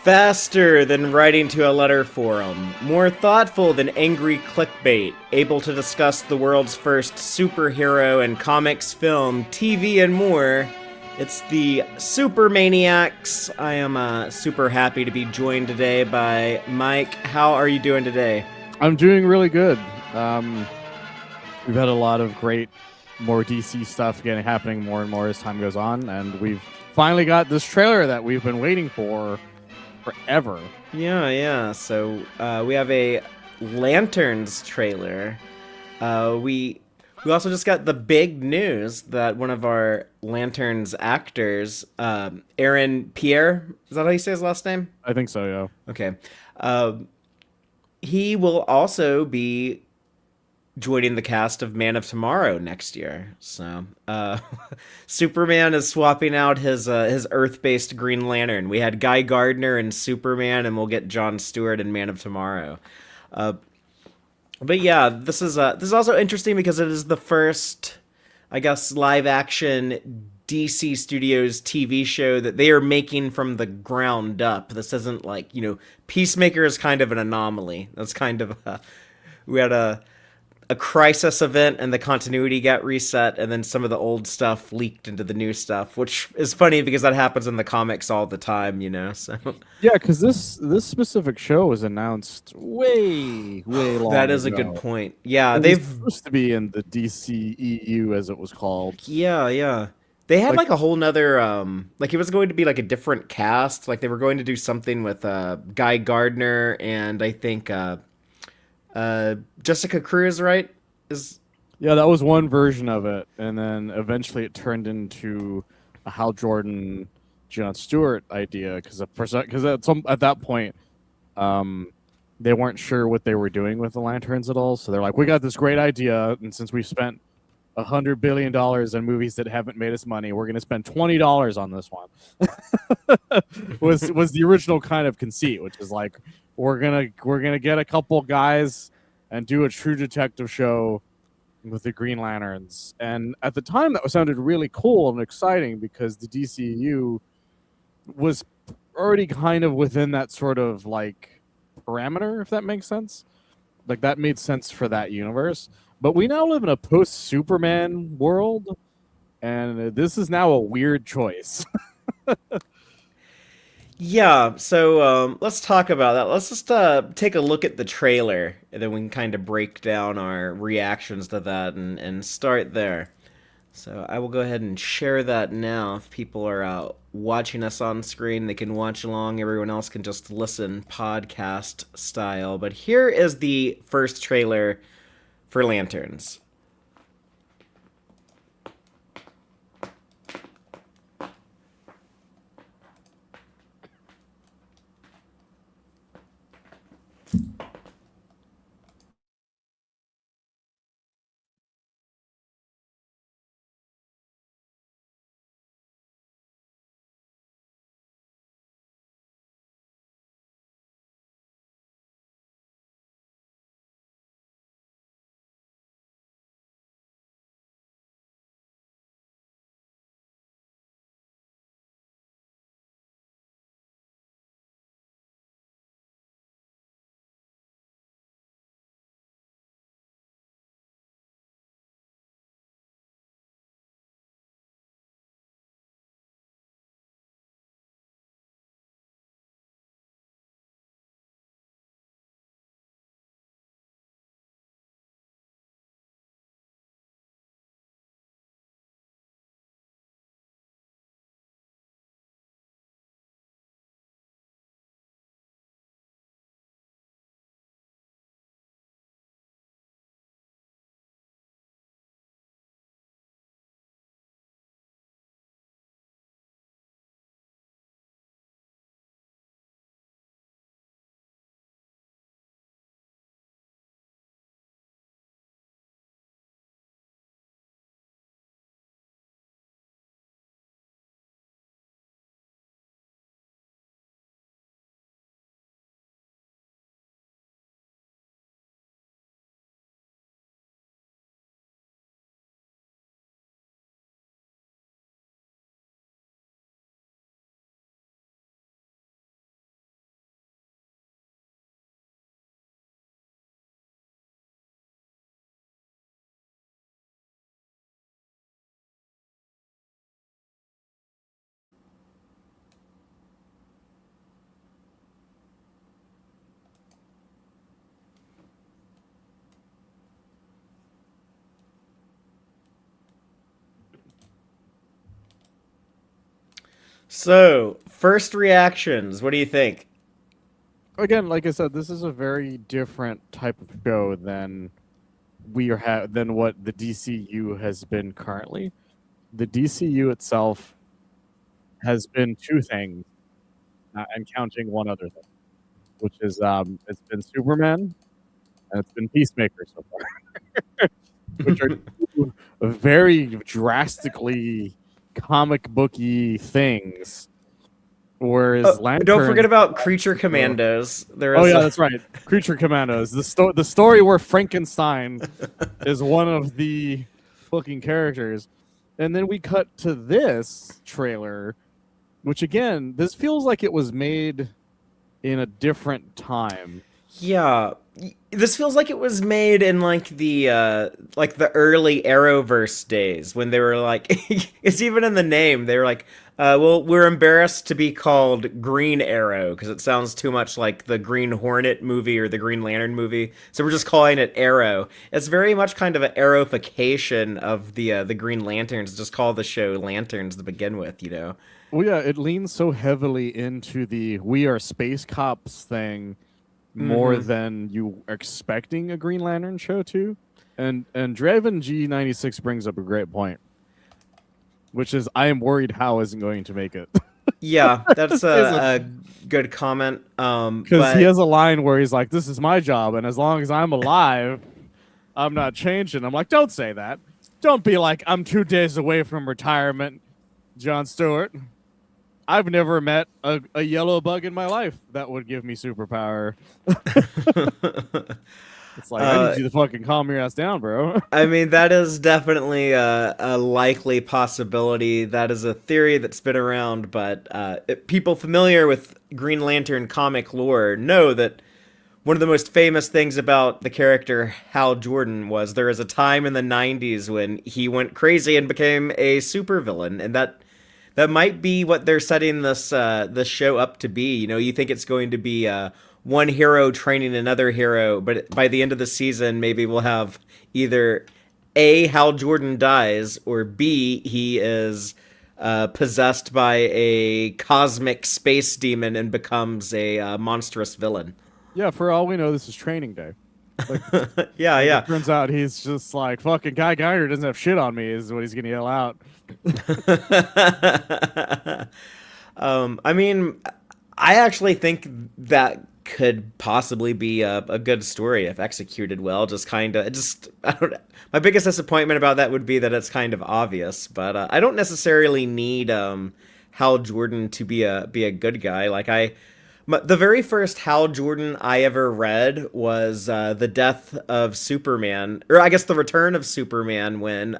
Faster than writing to a letter forum, more thoughtful than angry clickbait, able to discuss the world's first superhero and comics film, TV, and more. It's the Super Maniacs. I am super happy to be joined today by Mike. How are you doing today? I'm doing really good. We've had a lot of great, more DC stuff happening more and more as time goes on, and we've finally got this trailer that we've been waiting for forever. Yeah. So we have a Lanterns trailer. We also just got the big news that one of our Lanterns actors, Aaron Pierre, is that how you say his last name? I think so, yeah. Okay. Um, he will also be joining the cast of Man of Tomorrow next year. So, Superman is swapping out his Earth-based Green Lantern. We had Guy Gardner in Superman, and we'll get Jon Stewart in Man of Tomorrow. Uh, but yeah, this is also interesting because it is the first, I guess, live action DC Studios TV show that they are making from the ground up. This isn't like, Peacemaker is kind of an anomaly. That's kind of we had a crisis event and the continuity got reset, and then some of the old stuff leaked into the new stuff, which is funny because that happens in the comics all the time. So Yeah, because this specific show was announced way that long is a good ago. point. Yeah, It was they've supposed to be in the DCEU, as it was called. yeah. They had Like, like a whole nother like it was going to be like a different cast. Like they were going to do something with Guy Gardner and I think Jessica Cruz, right? Is yeah, that was one version of it, and then eventually it turned into a Hal Jordan, Jon Stewart idea because at that point, um, they weren't sure what they were doing with the lanterns at all. So they're like, "We got this great idea, and since we've spent $100 billion in movies that haven't made us money, we're going to spend $20 on this one." was the original kind of conceit, which is like, we're gonna get a couple guys and do a true detective show with the Green Lanterns. And at the time, that sounded really cool and exciting because the DCU was already kind of within that sort of like parameter, if that makes sense. Like that made sense for that universe. But we now live in a post Superman world, and this is now a weird choice. Yeah, so let's talk about that. Let's just take a look at the trailer, and then we can kind of break down our reactions to that and start there. So I will go ahead and share that now. If people are watching us on screen, they can watch along. Everyone else can just listen podcast style. But here is the first trailer for Lanterns. So, first reactions. What do you think? Again, like I said, this is a very different type of show than than what the DCU has been currently. The DCU itself has been two things, and counting one other thing, which is it's been Superman and it's been Peacemaker so far, which are two very drastically comic booky things. Whereas Oh, don't forget Lanterns, about Creature Commandos. There oh is yeah, a that's right, Creature Commandos, the story where Frankenstein is one of the fucking characters, and then we cut to this trailer, which again, this feels like it was made in a different time. yeah. This feels like it was made in like the early Arrowverse days when they were like it's even in the name. They were like well, we're embarrassed to be called Green Arrow because it sounds too much like the Green Hornet movie or the Green Lantern movie. So we're just calling it Arrow. It's very much kind of an arrowification of the Green Lanterns. Just call the show Lanterns to begin with, you know. Well, yeah, it leans so heavily into the "we are space cops" thing more Mm-hmm. than you are expecting a Green Lantern show to. And Draven G96 brings up a great point, which is I am worried Hal isn't going to make it. Yeah, that's a good comment. Because he But has a line where he's like, "This is my job, and as long as I'm alive, I'm not changing." I'm like, "Don't say that. Don't be like I'm 2 days away from retirement, Jon Stewart. I've never met a yellow bug in my life that would give me superpower." It's like I need uh, you to fucking calm your ass down, bro. I mean, that is definitely a likely possibility. That is a theory that's been around, but people familiar with Green Lantern comic lore know that one of the most famous things about the character Hal Jordan was there was a time in the 90s when he went crazy and became a supervillain, and that might be what they're setting this show up to be. You know, you think it's going to be one hero training another hero, but by the end of the season, maybe we'll have either A, Hal Jordan dies, or B, he is possessed by a cosmic space demon and becomes a monstrous villain. Yeah, for all we know, this is training day. Like, Yeah, like yeah. it turns out he's just like fucking Guy Gardner doesn't have shit on me, is what he's gonna yell out. I mean, I actually think that could possibly be a good story if executed well. Just kind of, just I don't. My biggest disappointment about that would be that it's kind of obvious, but I don't necessarily need Hal Jordan to be a good guy. The very first Hal Jordan I ever read was the death of Superman, or I guess the return of Superman when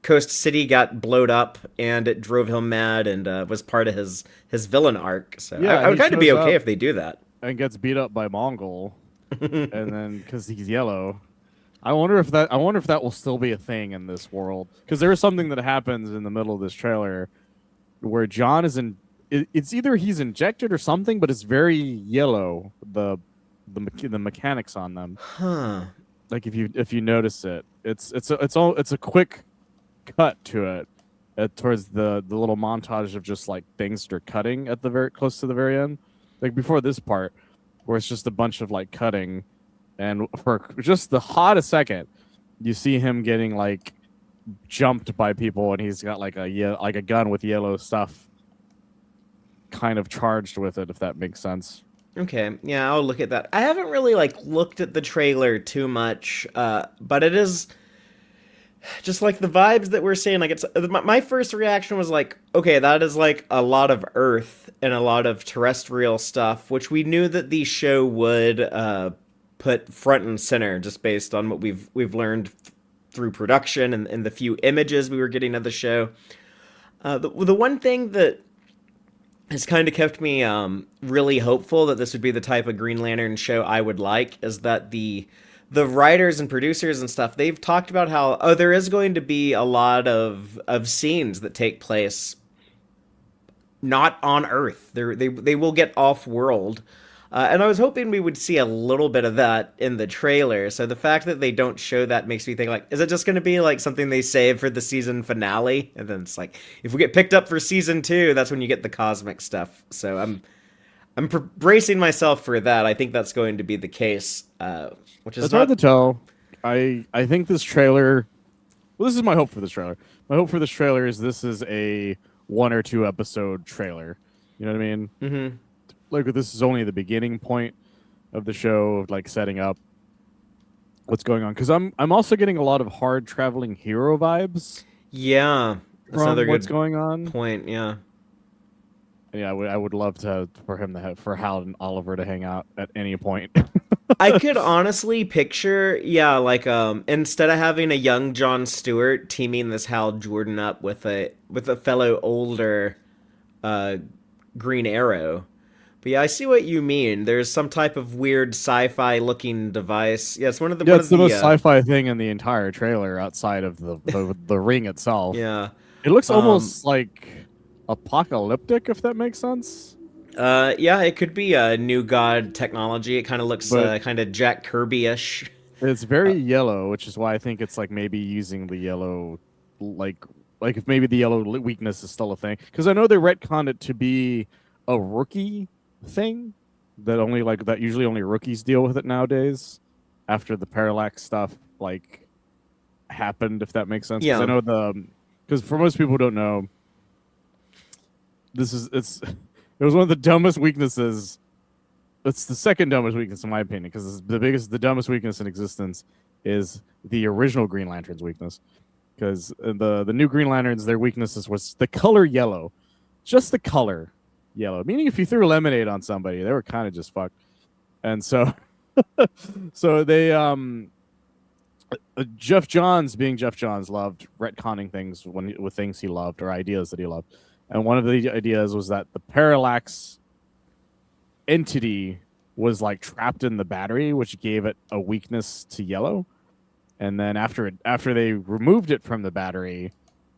Coast City got blowed up and it drove him mad and was part of his villain arc. So Yeah, I would he kind of be shows okay up if they do that. and gets beat up by Mongol, and then because he's yellow. I wonder if that will still be a thing in this world, because there is something that happens in the middle of this trailer where John is in. It's either he's injected or something, but it's very yellow. The mechanics on them. Huh. Like if you notice it, it's a quick cut to it towards the little montage of just like things that are cutting at the very close to the very end, like before this part, where it's just a bunch of like cutting, and for just the hottest second, you see him getting like jumped by people, and he's got like a gun with yellow stuff kind of charged with it, if that makes sense. Okay, yeah, I'll look at that. I haven't really like looked at the trailer too much, but it is just like the vibes that we're seeing. Like my first reaction was like, okay, that is like a lot of Earth and a lot of terrestrial stuff, which we knew that the show would put front and center, just based on what we've learned through production and the few images we were getting of the show. The one thing that has kind of kept me really hopeful that this would be the type of Green Lantern show I would like is that the writers and producers and stuff, they've talked about how there is going to be a lot of scenes that take place not on Earth. They will get off world. And I was hoping we would see a little bit of that in the trailer. So the fact that they don't show that makes me think like, is it just going to be like something they save for the season finale? And then it's like, if we get picked up for season 2, that's when you get the cosmic stuff. So I'm bracing myself for that. I think that's going to be the case, which is It's hard to not. tell. I think this trailer. Well, this is my hope for this trailer. My hope for this trailer is this is a 1 or 2 episode trailer. You know what I mean? Mhm. Like this is only the beginning point of the show, like setting up what's going on. Because I'm also getting a lot of hard traveling hero vibes Yeah, that's from another what's good going on. point. Yeah. Yeah, I would love for him to have for Hal and Oliver to hang out at any point. I could honestly picture, yeah, like instead of having a young Jon Stewart teaming this Hal Jordan up with a fellow older uh Green Arrow. But yeah, I see what you mean. There's some type of weird sci-fi looking device. Yeah, it's Yeah, one it's of the the most sci-fi thing in the entire trailer outside of the ring itself. yeah. It looks Um almost like apocalyptic, if that makes sense. yeah, it could be a new god technology. It kind of looks But kind of Jack Kirby-ish. it's very yellow, which is why I think it's like maybe using the yellow, like if maybe the yellow weakness is still a thing. Because I know they retconned it to be a rookie thing that only like that usually only rookies deal with it nowadays. After the parallax stuff like happened, if that makes sense. Because I Yeah. know because for most people who don't know, it's it was one of the dumbest weaknesses. It's the second dumbest weakness in my opinion, because the dumbest weakness in existence is the original Green Lantern's weakness. Because the new Green Lanterns, their weaknesses was the color yellow, just the color yellow. Meaning, if you threw lemonade on somebody, they were kind of just fucked. And so, so they Jeff Johns, being Jeff Johns, loved retconning things with things he loved or ideas that he loved. And one of the ideas was that the parallax entity was like trapped in the battery, which gave it a weakness to yellow. And then after they removed it from the battery,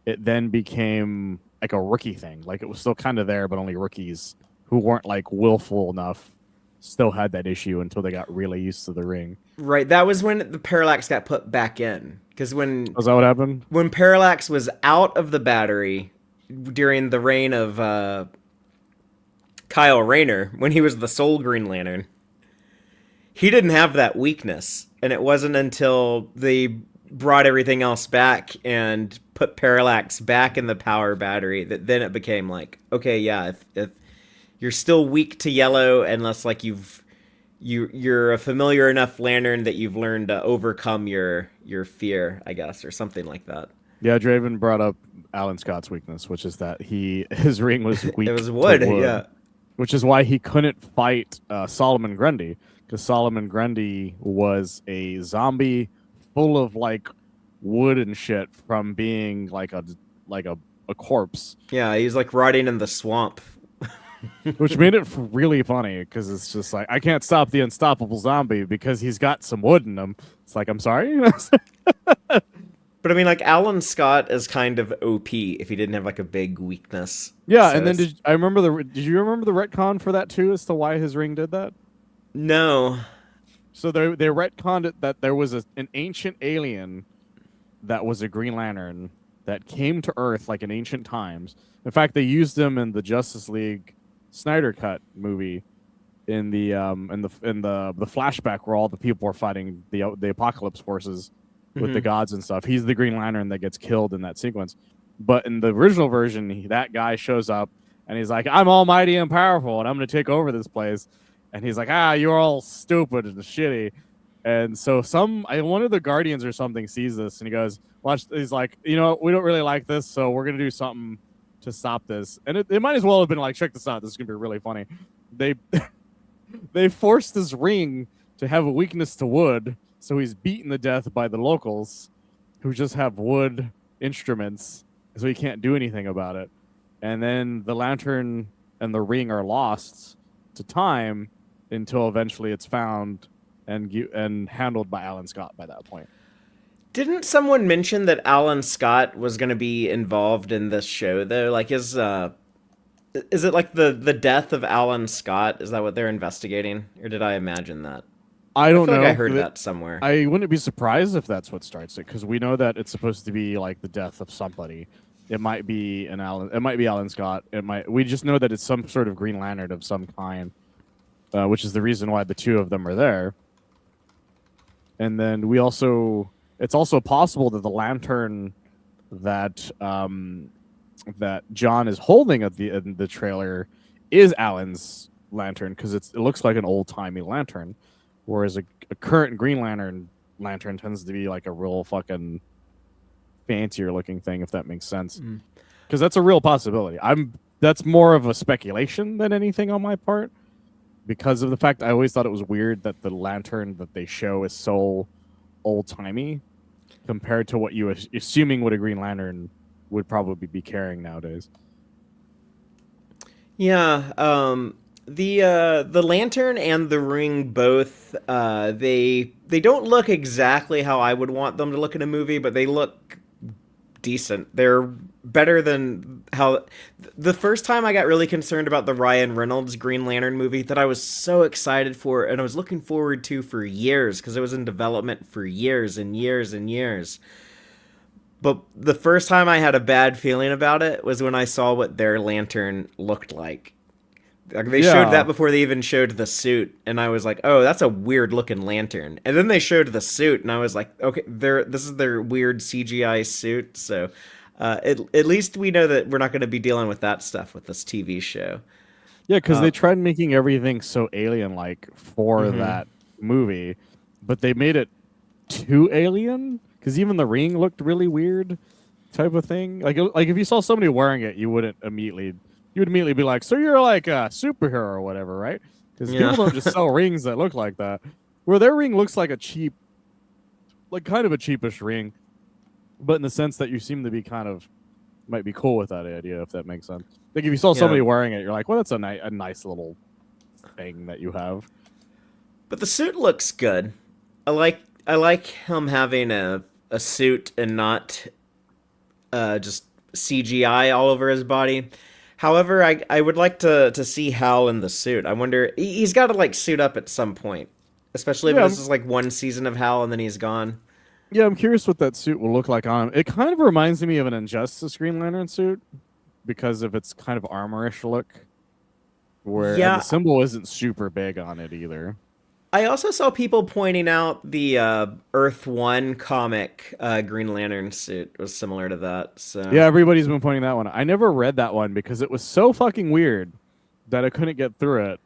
it then became like a rookie thing. Like it was still kind of there, but only rookies who weren't like willful enough still had that issue until they got really used to the ring. Right, that was when the parallax got put back in. Because Was that what happened? when parallax was out of the battery during the reign of Kyle Rayner, when he was the sole Green Lantern, he didn't have that weakness. And it wasn't until they brought everything else back and put parallax back in the power battery that then it became like, okay, yeah, if you're still weak to yellow unless like you're a familiar enough lantern that you've learned to overcome your fear, I guess, or something like that. Yeah, Draven brought up Alan Scott's weakness, which is that his ring was weak It was to wood, wood, yeah. which is why he couldn't fight Solomon Grundy, because Solomon Grundy was a zombie full of like wood and shit from being like a corpse, Yeah, he's like rotting in the swamp. which made it really funny because it's just like I can't stop the unstoppable zombie because he's got some wood in him. It's like I'm sorry. But I mean, like Alan Scott is kind of OP if he didn't have like a big weakness. Yeah, So and then it's- did you remember the retcon for that too as to why his ring did that? no, So they retconned it that there was an ancient alien that was a Green Lantern that came to Earth like in ancient times. In fact, they used him in the Justice League Snyder Cut movie in the flashback where all the people are fighting the apocalypse forces with the gods and stuff. He's the Green Lantern that gets killed in that sequence. But in the original version, that guy shows up and he's like, "I'm almighty and powerful, and I'm going to take over this place." And he's like, "You're all stupid and shitty." And so one of the Guardians or something sees this and he goes, "Watch." He's like, "You know, we don't really like this, so we're going to do something to stop this." And it might as well have been like, "Check this out. This is going to be really funny." They they forced this ring to have a weakness to wood, so he's beaten to death by the locals who just have wood instruments, so he can't do anything about it. And then the lantern and the ring are lost to time until eventually it's found and handled by Alan Scott by that point. didn't someone mention that Alan Scott was going to be involved in this show though? Like Is it like the death of Alan Scott? Is that what they're investigating, or did I imagine that? I I don't feel like I know. heard that somewhere. I wouldn't be surprised if that's what starts it, because we know that it's supposed to be like the death of somebody. It might be an Alan. It might be Alan Scott. It might. We just know that it's some sort of Green Lantern of some kind, which is the reason why the two of them are there. And then we also, it's also possible that the lantern that that John is holding at in the trailer is Alan's lantern, because it looks like an old timey lantern, whereas a current Green Lantern lantern tends to be like a real fucking fancier looking thing, if that makes sense. Mm. Because that's a real possibility. That's more of a speculation than anything on my part, because of the fact I always thought it was weird that the lantern that they show is so old timey compared to what you assuming what a Green Lantern would probably be carrying nowadays. Yeah, the lantern and the ring both they don't look exactly how I would want them to look in a movie, but they look decent. They're better than how the first time I got really concerned about the Ryan Reynolds Green Lantern movie that I was so excited for and I was looking forward to for years because it was in development for years and years and years. But the first time I had a bad feeling about it was when I saw what their lantern looked like. Like, they showed Yeah, that before they even showed the suit, and I was like, "Oh, that's a weird looking lantern." And then they showed the suit, and I was like, "Okay, this is their weird CGI suit." So, at least we know that we're not going to be dealing with that stuff with this TV show. yeah, because Uh, they tried making everything so alien-like for hmm that movie, but they made it too alien. Because even the ring looked really weird, type of thing. Like if you saw somebody wearing it, you would immediately be like, "So you're like a superhero or whatever, right?" Because Yeah, people don't just sell rings that look like that. Where their ring looks like a cheap, like kind of a cheapish ring, but in the sense that you seem to be kind of might be cool with that idea, if that makes sense. Like if you saw yeah. somebody wearing it, you're like, "Well, that's a nice little thing that you have." But the suit looks good. I like him having a suit and not just CGI all over his body. However, I would like to see Hal in the suit. I wonder he's got to like suit up at some point, especially if Yeah, this is like one season of Hal and then he's gone. yeah, I'm curious what that suit will look like on him. It kind of reminds me of an Injustice Green Lantern suit because of its kind of armorish look. And the Yeah, symbol isn't super big on it either. I also saw people pointing out the Earth One comic Green Lantern suit was similar to that. So Yeah, everybody's been pointing that one. I never read that one because it was so fucking weird that I couldn't get through it.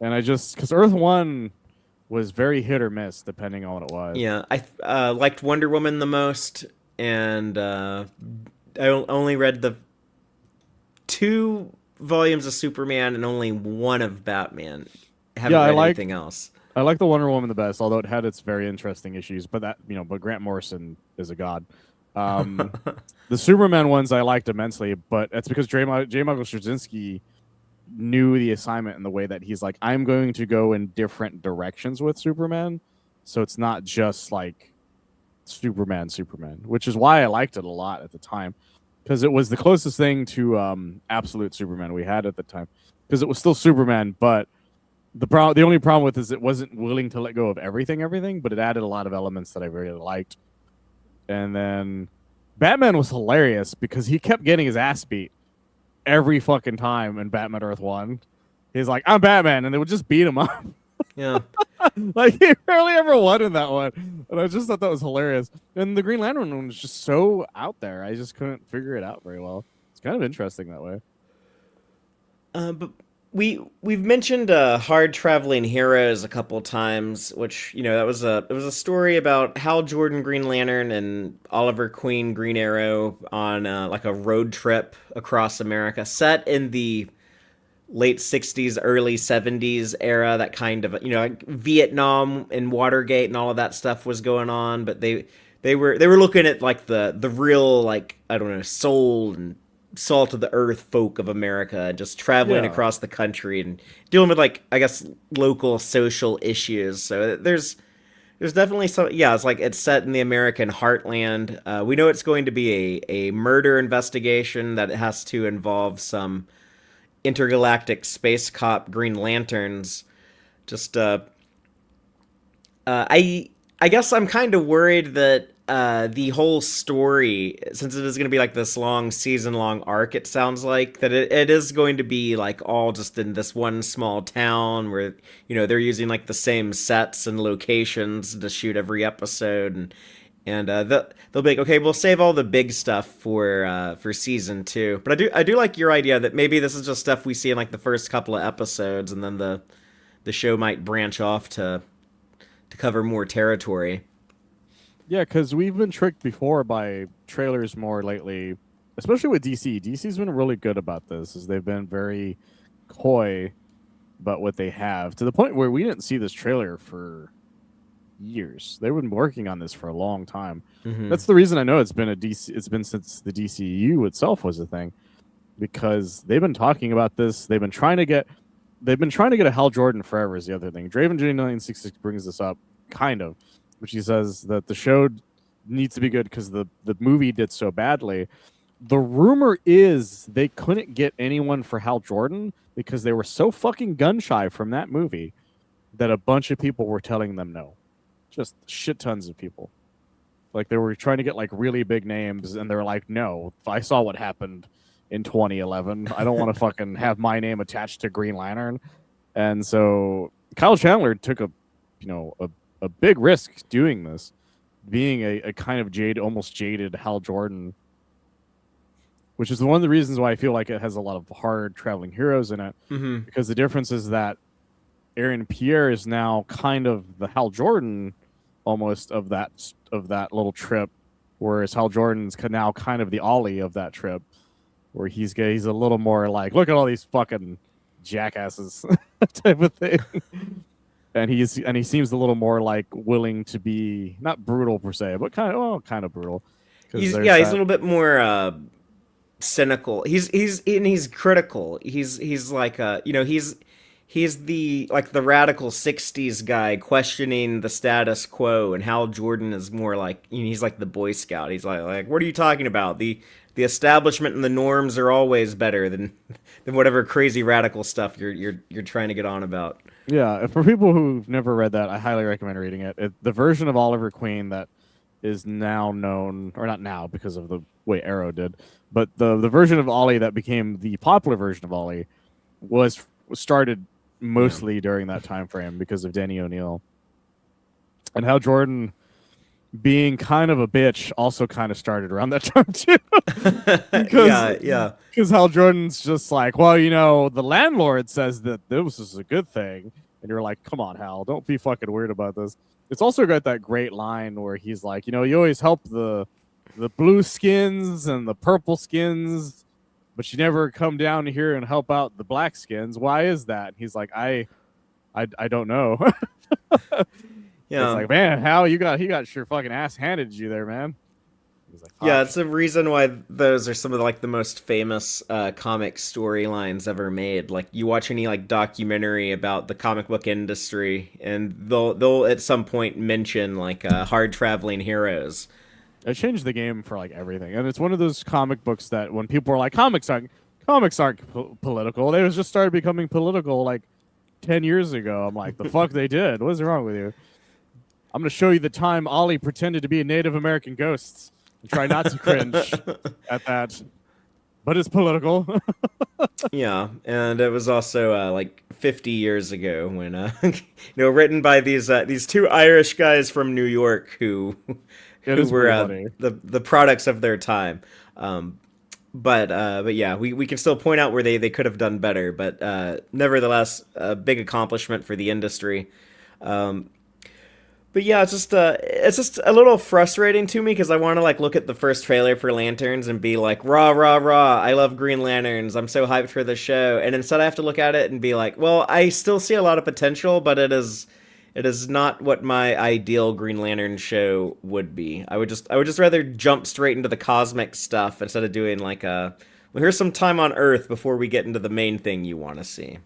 And I just because Earth One was very hit or miss depending on what it was. yeah, I liked Wonder Woman the most, and only read the two volumes of Superman and only one of Batman. I Yeah, haven't read anything else. I like the Wonder Woman the best, although it had its very interesting issues. But but Grant Morrison is a god. Um, the Superman ones I liked immensely, but that's because J. Michael Straczynski knew the assignment in the way that he's like, I'm going to go in different directions with Superman, so it's not just like Superman, which is why I liked it a lot at the time because it was the closest thing to absolute Superman we had at the time because it was still Superman, but the only problem with it is it wasn't willing to let go of everything, but it added a lot of elements that I really liked. And then Batman was hilarious because he kept getting his ass beat every fucking time in Batman Earth One. He's like, I'm Batman, and they would just beat him up. Yeah, Like he barely ever won in that one. And I just thought that was hilarious. And the Green Lantern one was just so out there. I just couldn't figure it out very well. It's kind of interesting that way. but we've mentioned hard traveling heroes a couple times, which that was a story about Hal Jordan Green Lantern and Oliver Queen Green Arrow on like a road trip across America, set in the late 60s early 70s era, that kind of like Vietnam and Watergate and all of that stuff was going on, but they were looking at like the real, like, I don't know, soul and salt of the earth folk of America, just traveling Yeah. across the country and dealing with, like, I guess, local social issues. So there's definitely some, yeah, it's like it's set in the American heartland. We know it's going to be a murder investigation that has to involve some intergalactic space cop Green Lanterns. Just I guess I'm kind of worried that the whole story, since it is going to be like this long season long arc, it sounds like that it is going to be like all just in this one small town where they're using like the same sets and locations to shoot every episode, and they'll be like, okay, we'll save all the big stuff for season two. But I do like your idea that maybe this is just stuff we see in like the first couple of episodes, and then the show might branch off to cover more territory. Yeah, because we've been tricked before by trailers more lately, especially with DC. DC's been really good about this, as they've been very coy about what they have, to the point where we didn't see this trailer for years. They've been working on this for a long time. Mm-hmm. That's the reason I know it's been a DC. It's been since the DCU itself was a thing, because they've been talking about this. They've been trying to get a Hal Jordan forever. Is the other thing. Draven J966 brings this up, kind of, which he says that the show needs to be good because the movie did so badly. The rumor is they couldn't get anyone for Hal Jordan because they were so fucking gun shy from that movie that a bunch of people were telling them no. Just shit tons of people. Like, they were trying to get like really big names, and they're like, no, I saw what happened in 2011. I don't want to fucking have my name attached to Green Lantern. And so Kyle Chandler took a big risk doing this, being a kind of almost jaded Hal Jordan, which is one of the reasons why I feel like it has a lot of hard traveling heroes in it. Mm-hmm. Because the difference is that Aaron Pierre is now kind of the Hal Jordan almost of that little trip, whereas Hal Jordan's now kind of the Ollie of that trip, where he's a little more like, look at all these fucking jackasses type of thing. And he seems a little more like willing to be not brutal per se, but kind of brutal. He's a little bit more cynical. He's critical. He's like he's the like the radical 60s guy questioning the status quo, and Hal Jordan is more like, he's like the Boy Scout. He's like what are you talking about? The establishment and the norms are always better than whatever crazy radical stuff you're trying to get on about. Yeah, for people who've never read that, I highly recommend reading it. The version of Oliver Queen that is now known, or not now because of the way Arrow did, but the version of Ollie that became the popular version of Ollie was started mostly during that time frame because of Danny O'Neill. And Hal Jordan being kind of a bitch also kind of started around that time too. Because Hal Jordan's just like, well, the landlord says that this is a good thing, and you're like, come on, Hal, don't be fucking weird about this. It's also got that great line where he's like, you always help the blue skins and the purple skins, but you never come down here and help out the black skins. Why is that? He's like, I don't know. Yeah, it's like, man, Hal, he got your fucking ass handed to you there, man. He's like, yeah, it's a reason why those are some of the most famous comic storylines ever made. Like, you watch any documentary about the comic book industry, and they'll at some point mention hard traveling heroes. It changed the game for everything, and it's one of those comic books that when people are like, comics aren't political, they just started becoming political 10 years ago. I'm like, the fuck they did? What is wrong with you? I'm going to show you the time Ollie pretended to be a Native American ghost and try not to cringe at that. But it's political. Yeah, and it was also 50 years ago when written by these two Irish guys from New York who were the products of their time. But yeah, we can still point out where they could have done better, but nevertheless, a big accomplishment for the industry. But yeah, it's just a little frustrating to me because I want to look at the first trailer for Lanterns and be like, rah rah rah, I love Green Lanterns, I'm so hyped for the show, and instead I have to look at it and be like, well, I still see a lot of potential, but it is not what my ideal Green Lantern show would be. I would just rather jump straight into the cosmic stuff instead of doing well, here's some time on Earth before we get into the main thing you want to see.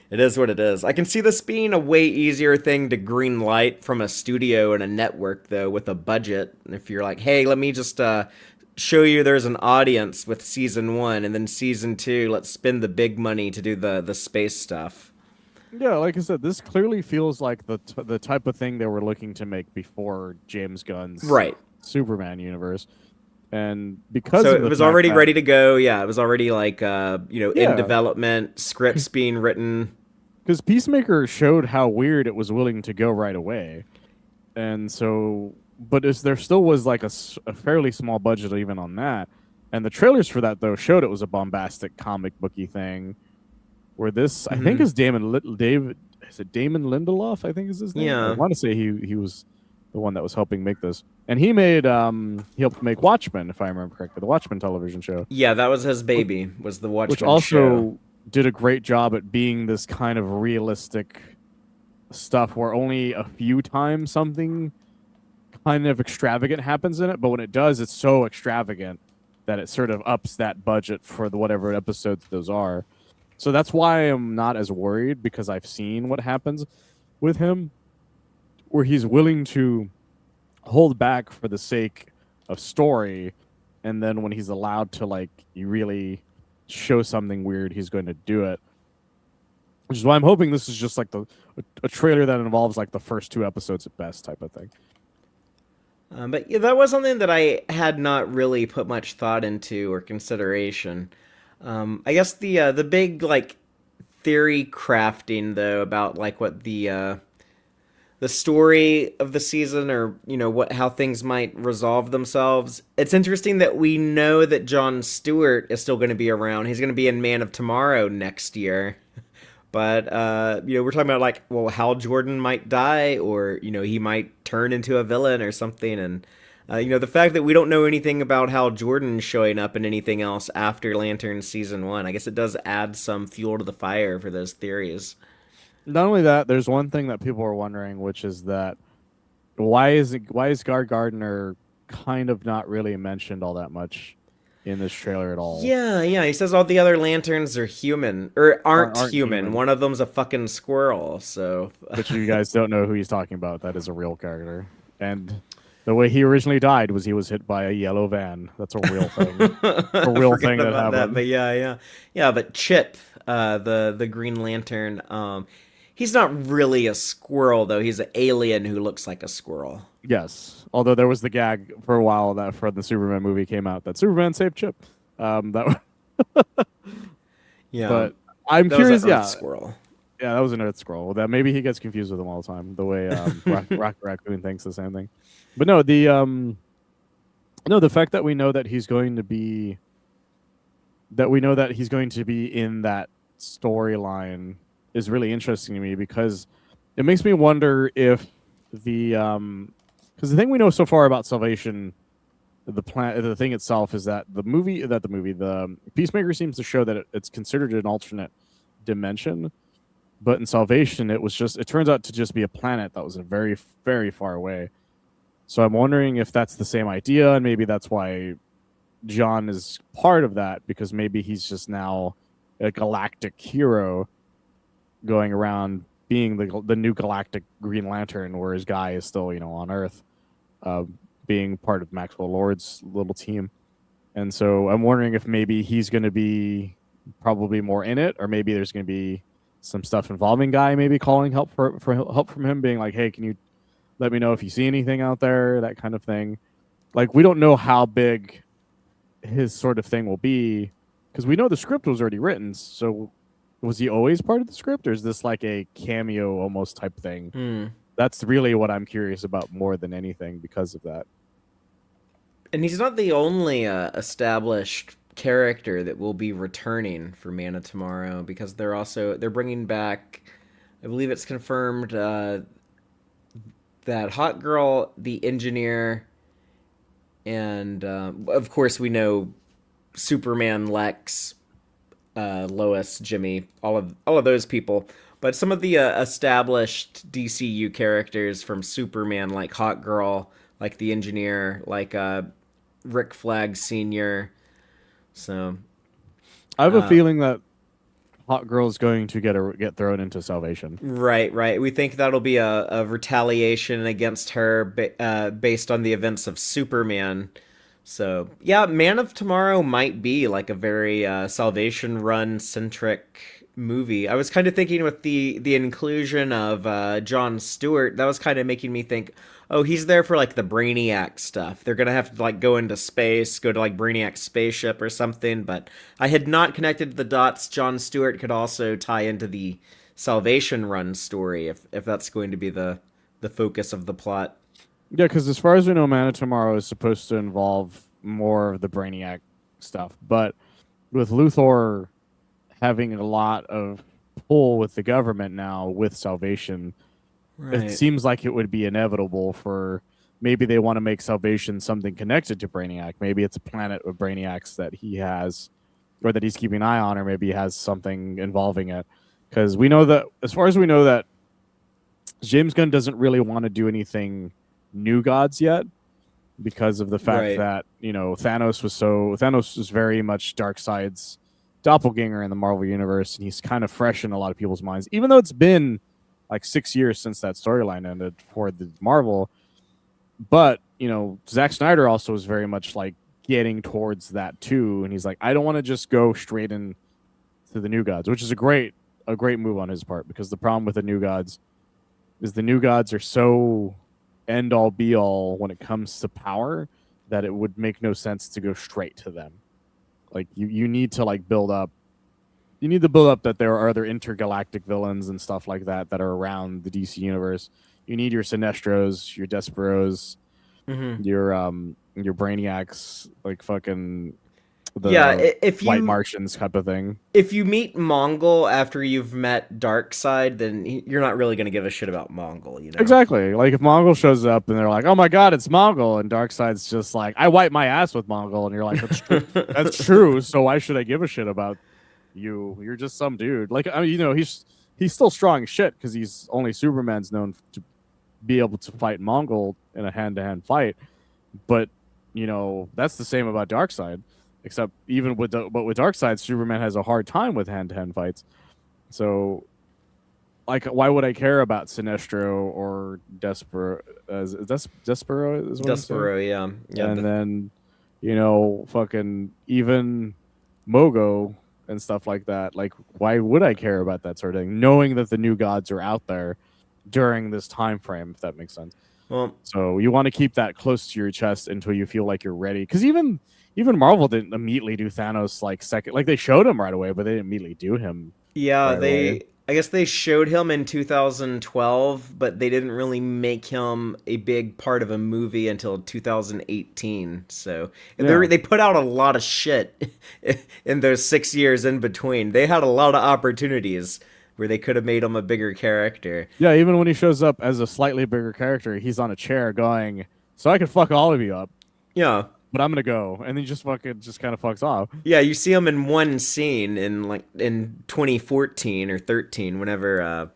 It is what it is. I can see this being a way easier thing to green light from a studio and a network, though, with a budget. If you're like, hey, let me just show you there's an audience with season one, and then season two, let's spend the big money to do the space stuff. Yeah, like I said, this clearly feels like the type of thing they were looking to make before James Gunn's Right. Superman universe, and because So of it the was fact already that ready to go. Yeah, it was already like in yeah, development, scripts being written. because Peacemaker showed how weird it was willing to go right away, and so but there still was like a fairly small budget even on that, and the trailers for that though showed it was a bombastic comic booky thing. Where this, I think, Hmm. is David. Is it Damon Lindelof? I think is his name. I Yeah. want to say he was the one that was helping make this, and he helped make Watchmen, if I remember correctly, the Watchmen television show, Yeah, that was his baby. Was the which Watchmen show. also did a great job at being this kind of realistic stuff where only a few times something kind of extravagant happens in it, but when it does, it's so extravagant that it sort of ups that budget for the whatever episodes those are. So that's why I'm not as worried, because I've seen what happens with him, where he's willing to hold back for the sake of story, and then when he's allowed to like you really show something weird, he's going to do it. Which is why I'm hoping this is just like a trailer that involves like the first two episodes at best type of thing. But yeah, that was something that I had not really put much thought into or consideration. I guess the big like theory crafting though about like what the story of the season, or what how things might resolve themselves. It's interesting that we know that Jon Stewart is still going to be around. He's going to be in Man of Tomorrow next year. But we're talking about like, well, Hal Jordan might die, or he might turn into a villain or something, and the fact that we don't know anything about Hal Jordan showing up in anything else after Lantern season one, I guess it does add some fuel to the fire for those theories. Not only that, there's one thing that people are wondering, which is that why is Guard Gardner kind of not really mentioned all that much in this trailer at all? Yeah, yeah. He says all the other lanterns are human or aren't Aren't human. human. One of them's a fucking squirrel. So But you guys don't know who he's talking about. That is a real character. And the way he originally died was he was hit by a yellow van. That's a real thing. A I real forgot thing that about that. happened. But yeah, yeah, yeah. But Chip, the Green Lantern, he's not really a squirrel though. He's an alien who looks like a squirrel. Yes. Although there was the gag for a while that for the Superman movie came out that Superman saved Chip. That Yeah, but I'm that was an curious, Earth yeah. squirrel. Yeah, that was an Earth Scroll. That maybe he gets confused with them all the time. The way Rock Raccoon thinks the same thing. But no, the fact that we know that he's going to be in that storyline is really interesting to me, because it makes me wonder if because the thing we know so far about Salvation, the thing itself is that the Peacemaker seems to show that it's considered an alternate dimension. But in Salvation, it turns out to just be a planet that was very, very far away. So I'm wondering if that's the same idea, and maybe that's why John is part of that, because maybe he's just now a galactic hero going around being the new galactic Green Lantern, whereas Guy is still, on Earth, being part of Maxwell Lord's little team. And so I'm wondering if maybe he's going to be probably more in it, or maybe there's going to be some stuff involving Guy, maybe calling help for help from him, being like, "Hey, can you let me know if you see anything out there?" That kind of thing. Like, we don't know how big his sort of thing will be, because we know the script was already written. So, was he always part of the script, or is this like a cameo almost type thing? Hmm. That's really what I'm curious about more than anything because of that. And he's not the only established character that will be returning for Man of Tomorrow, because they're bringing back, I believe it's confirmed, that Hot Girl, the engineer, and of course we know Superman, Lex, Lois, Jimmy, all of those people. But some of the established DCU characters from Superman, like Hot Girl, like the engineer, like Rick Flag Senior. So I have a feeling that Hot Girl is going to get thrown into Salvation. right, right. We think that'll be a retaliation against her based on the events of Superman. So yeah, Man of Tomorrow might be like a very Salvation Run centric movie. I was kind of thinking with the inclusion of Jon Stewart, that was kind of making me think, oh, he's there for like the Brainiac stuff. They're gonna have to like go into space, go to like Brainiac's spaceship or something. But I had not connected the dots. Jon Stewart could also tie into the Salvation Run story if that's going to be the focus of the plot. Yeah, because as far as we know, Man of Tomorrow is supposed to involve more of the Brainiac stuff, but with Luthor having a lot of pull with the government now with Salvation, it Right. seems like it would be inevitable for maybe they want to make Salvation something connected to Brainiac. Maybe it's a planet of Brainiacs that he has or that he's keeping an eye on, or maybe he has something involving it. Because we know that, as far as we know, that James Gunn doesn't really want to do anything New Gods yet because of the fact Right. that Thanos was very much Darkseid's doppelganger in the Marvel universe, and he's kind of fresh in a lot of people's minds, even though it's been like 6 years since that storyline ended for the Marvel. But Zack Snyder also is very much like getting towards that too, and he's like, I don't want to just go straight in to the New Gods, which is a great move on his part, because the problem with the New Gods is the New Gods are so end all be all when it comes to power that it would make no sense to go straight to them. Like you need to like build up. You need to build up that there are other intergalactic villains and stuff like that are around the DC universe. You need your Sinestros, your Desperados, Hmm. your Brainiacs, like fucking Yeah, the White Martians type of thing. if you meet Mongol after you've met Darkseid, then you're not really going to give a shit about Mongol, you know? Exactly. Like if Mongol shows up and they're like, "Oh my god, it's Mongol," and Darkseid's just like, "I wipe my ass with Mongol," and you're like, "That's true. That's true. So why should I give a shit about you? You're just some dude." Like, I mean, he's still strong as shit because he's only Superman's known to be able to fight Mongol in a hand-to-hand fight. But that's the same about Darkseid. Except even but with Darkseid, Superman has a hard time with hand-to-hand fights. So like, why would I care about Sinestro or Despero? Despero is what I'm saying. Despero, yeah. Yeah, And then, fucking even Mogo and stuff like that. Like, why would I care about that sort of thing, knowing that the New Gods are out there during this time frame? If that makes sense. well, So you want to keep that close to your chest until you feel like you're ready. Because even Marvel didn't immediately do Thanos like second. Like they showed him right away, but they didn't immediately do him yeah, right away. I guess they showed him in 2012, but they didn't really make him a big part of a movie until 2018. So, and Yeah. they put out a lot of shit in those 6 years in between. They had a lot of opportunities where they could have made him a bigger character. Yeah, even when he shows up as a slightly bigger character, he's on a chair going, "So I can fuck all of you up, Yeah. but I'm gonna go," and then he just kind of fucks off. Yeah, you see him in one scene in like in 2014 or 13, whenever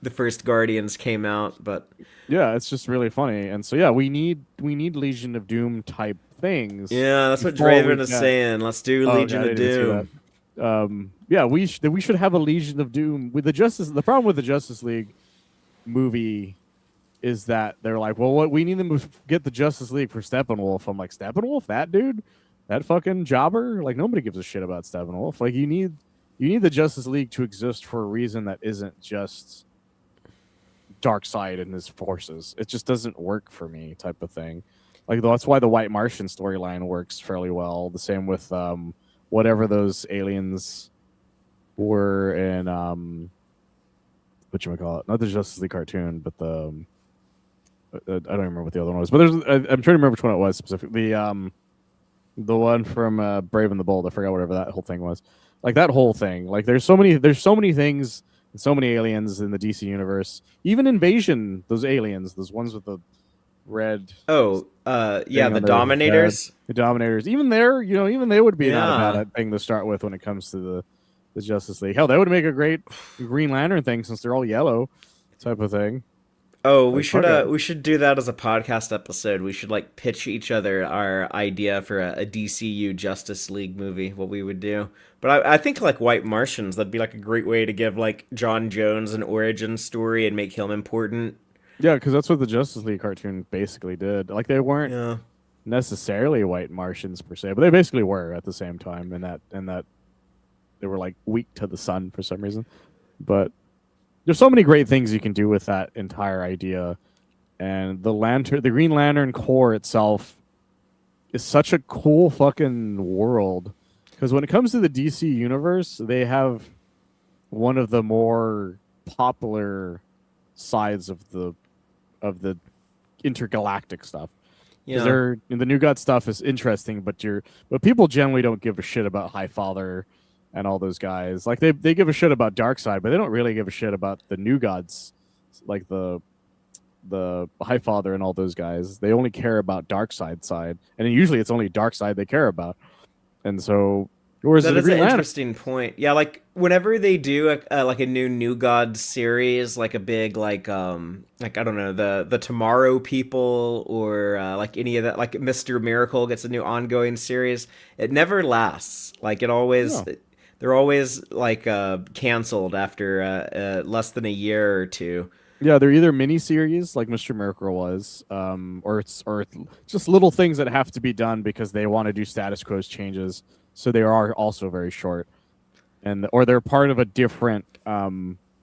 the first Guardians came out. But Yeah, it's just really funny, and so yeah, we need Legion of Doom type things yeah, that's what before we Draven is get. saying. Let's do Oh, okay, Legion I of didn't even see that. Doom. Yeah, we should have a Legion of Doom with the Justice. The problem with the Justice League movie is that they're like, well, what we need them to get the Justice League for Steppenwolf. I'm like, Steppenwolf, that dude, that fucking jobber. Like nobody gives a shit about Steppenwolf. Like you need the Justice League to exist for a reason that isn't just Darkseid and his forces. It just doesn't work for me, type of thing. Like that's why the White Martian storyline works fairly well. The same with whatever those aliens were in what you call it, not the Justice League cartoon, but I don't remember what the other one was. But I'm trying to remember which one it was specifically. The one from Brave and the Bold. I forgot whatever that whole thing was. Like that whole thing. Like there's so many things and so many aliens in the DC universe. Even Invasion, those aliens, those ones with the red Oh, yeah, thing the on their head, Dominators. the Dominators. Even they would be not a Yeah. bad thing to start with when it comes to the Justice League. Hell, they would make a great Green Lantern thing since they're all yellow, type of thing. Oh, Like fuck it. we should do that as a podcast episode. We should like pitch each other our idea for a DCU Justice League movie, what we would do. But I think like White Martians, that'd be like a great way to give like John Jones an origin story and make him important. Yeah, because that's what the Justice League cartoon basically did. Like they weren't Yeah. necessarily white Martians per se, but they basically were at the same time, in that they were like weak to the sun for some reason. But there's so many great things you can do with that entire idea, and the Green Lantern Corps itself is such a cool fucking world. Because when it comes to the DC universe, they have one of the more popular sides of the intergalactic stuff. Because Yeah. the New God stuff is interesting, but people generally don't give a shit about High Father and all those guys. Like they give a shit about Darkseid, but they don't really give a shit about the New Gods, like the High Father and all those guys. They only care about Darkseid side, and usually it's only Darkseid they care about. And so, whereas That the is an Green Lantern, interesting point. Yeah, like whenever they do like a New God series, like a big like I don't know the Tomorrow People or like any of that, like Mister Miracle gets a new ongoing series. It never lasts. Like it always, no, they're always like canceled after less than a year or two. yeah, they're either miniseries like Mr. Miracle was, or just little things that have to be done because they want to do status quo changes. So they are also very short, and or they're part of a different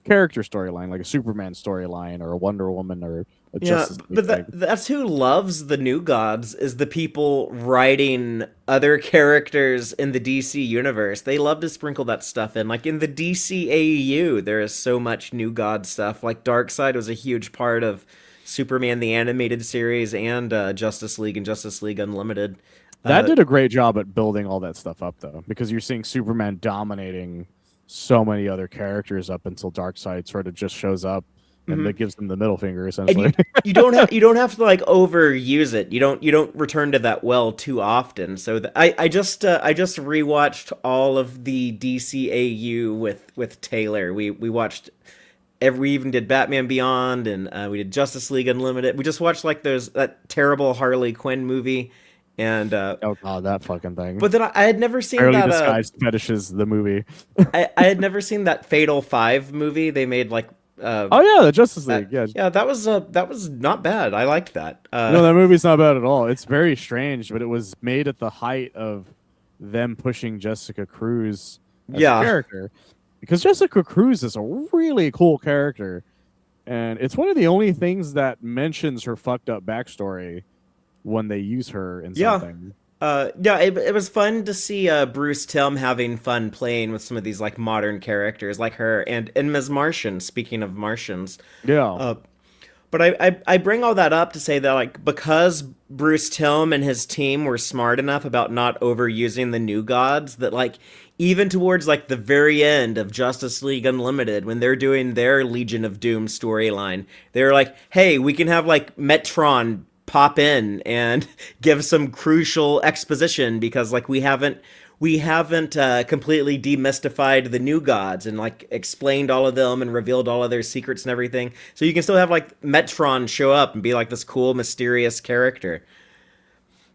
character storyline, like a Superman storyline or a Wonder Woman or a Yeah, Justice League but thing. that's who loves the New Gods is the people writing other characters in the DC universe. They love to sprinkle that stuff in. Like in the DCAU, there is so much New God stuff. Like Darkseid was a huge part of Superman the animated series and Justice League and Justice League Unlimited. That Uh, did a great job at building all that stuff up, though, because you're seeing Superman dominating so many other characters up until Darkseid sort of just shows up and that mhm. gives them the middle finger, And essentially. you don't have to like overuse it. You don't return to that well too often. So I just rewatched all of the DCAU with Taylor. We watched we even did Batman Beyond and we did Justice League Unlimited. We just watched like those that terrible Harley Quinn movie and Oh god, that fucking thing. but then I had never seen Barely that disguised fetishes the movie. I had never seen that Fatal Five movie they made like Oh yeah, the Justice League. that Yeah, yeah that was not bad. I liked that. no, that movie's not bad at all. It's very strange, but it was made at the height of them pushing Jessica Cruz as a Yeah. character, because Jessica Cruz is a really cool character, and it's one of the only things that mentions her fucked up backstory when they use her in Yeah. something. Yeah, it was fun to see Bruce Timm having fun playing with some of these like modern characters like her and Ms. Martian, speaking of Martians. Yeah, Uh, but I bring all that up to say that like because Bruce Timm and his team were smart enough about not overusing the new gods that like even towards like the very end of Justice League Unlimited when they're doing their Legion of Doom storyline, they're like, "Hey, we can have like Metron pop in and give some crucial exposition because like we haven't completely demystified the new gods and like explained all of them and revealed all of their secrets and everything. So you can still have like Metron show up and be like this cool, mysterious character.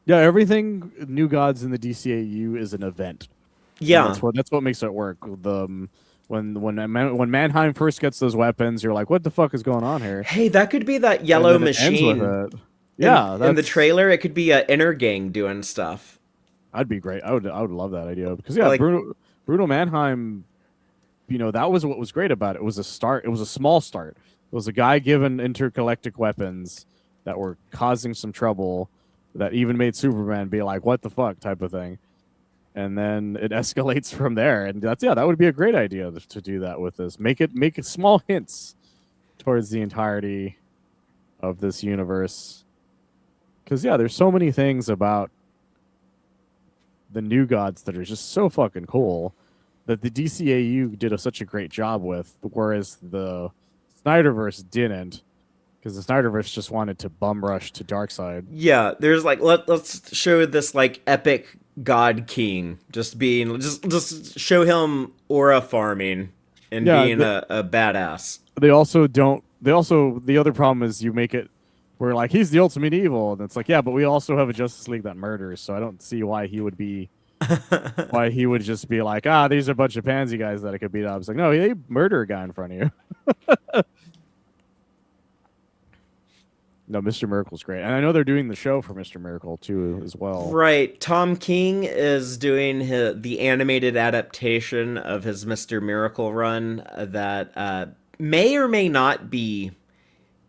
yeah. Everything New Gods in the DCAU is an event, and Yeah. that's what makes it work. When Mannheim first gets those weapons, you're like, what the fuck is going on here? Hey, that could be that And yellow then it ends with machine it. Yeah, in the that's trailer. It could be a inner gang doing stuff. I'd be great. I would love that idea because yeah, Like, Bruno Mannheim. That was what was great about it. It was a start. It was a small start. It was a guy given intergalactic weapons that were causing some trouble that even made Superman be like, "What the fuck?" type of thing. And then it escalates from there. And that would be a great idea to do that with this. Make it small hints towards the entirety of this universe. Because yeah, there's so many things about the new gods that are just so fucking cool that the DCAU did such a great job with, whereas the Snyderverse didn't, because the Snyderverse just wanted to bum rush to Darkseid. yeah, there's like let's show this like epic god king just being just show him aura farming and Yeah, being a badass. they also don't. They also the other problem is you make it where like he's the ultimate evil, and it's like yeah, but we also have a Justice League that murders, so I don't see why he would be why he would just be like these are a bunch of pansy guys that I could beat up. It's like no, they murder a guy in front of you. No, Mr. Miracle's great, and I know they're doing the show for Mr. Miracle too as well. Right. Tom King is doing the animated adaptation of his Mr. Miracle run that may or may not be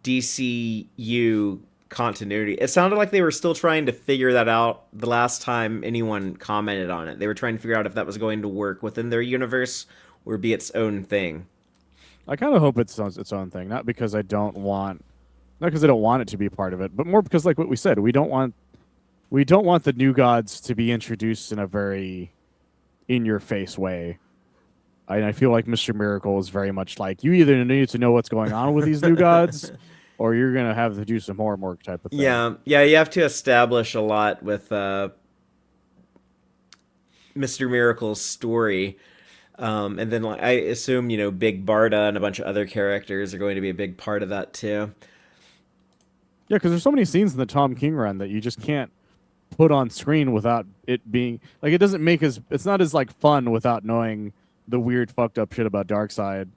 DCU continuity. It sounded like they were still trying to figure that out the last time anyone commented on it. They were trying to figure out if that was going to work within their universe or be its own thing. I kind of hope it's its own thing, not because I don't want, not because I don't want it to be part of it, but more because, like what we said, we don't want the new gods to be introduced in a very in your face way. I feel like Mr. Miracle is very much like you either need to know what's going on with these new gods, or you're gonna have to do some homework type of thing. Yeah, yeah, you have to establish a lot with Mr. Miracle's story. And then like, I assume, Big Barda and a bunch of other characters are going to be a big part of that too. Yeah, because there's so many scenes in the Tom King run that you just can't put on screen without it being like it doesn't make as it's not as like fun without knowing the weird fucked up shit about Darkseid,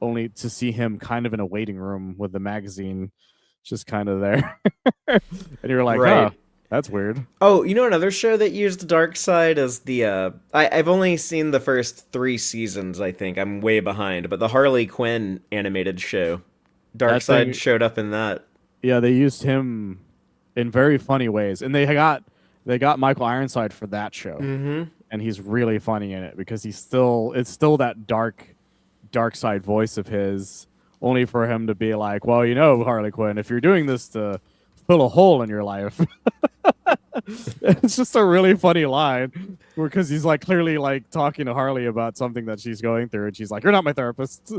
only to see him kind of in a waiting room with the magazine just kind of there. And you're like, Right. huh, that's weird. Oh, another show that used Dark Side is the I've only seen the first 3 seasons, I think. I'm way behind, but the Harley Quinn animated show. Dark That Side thing, showed up in that. yeah, they used him in very funny ways. And they got Michael Ironside for that show. Mm-hmm. And he's really funny in it because it's still that dark side voice of his, only for him to be like, well, Harley Quinn, if you're doing this to fill a hole in your life. It's just a really funny line because he's like clearly like talking to Harley about something that she's going through, and she's like, you're not my therapist.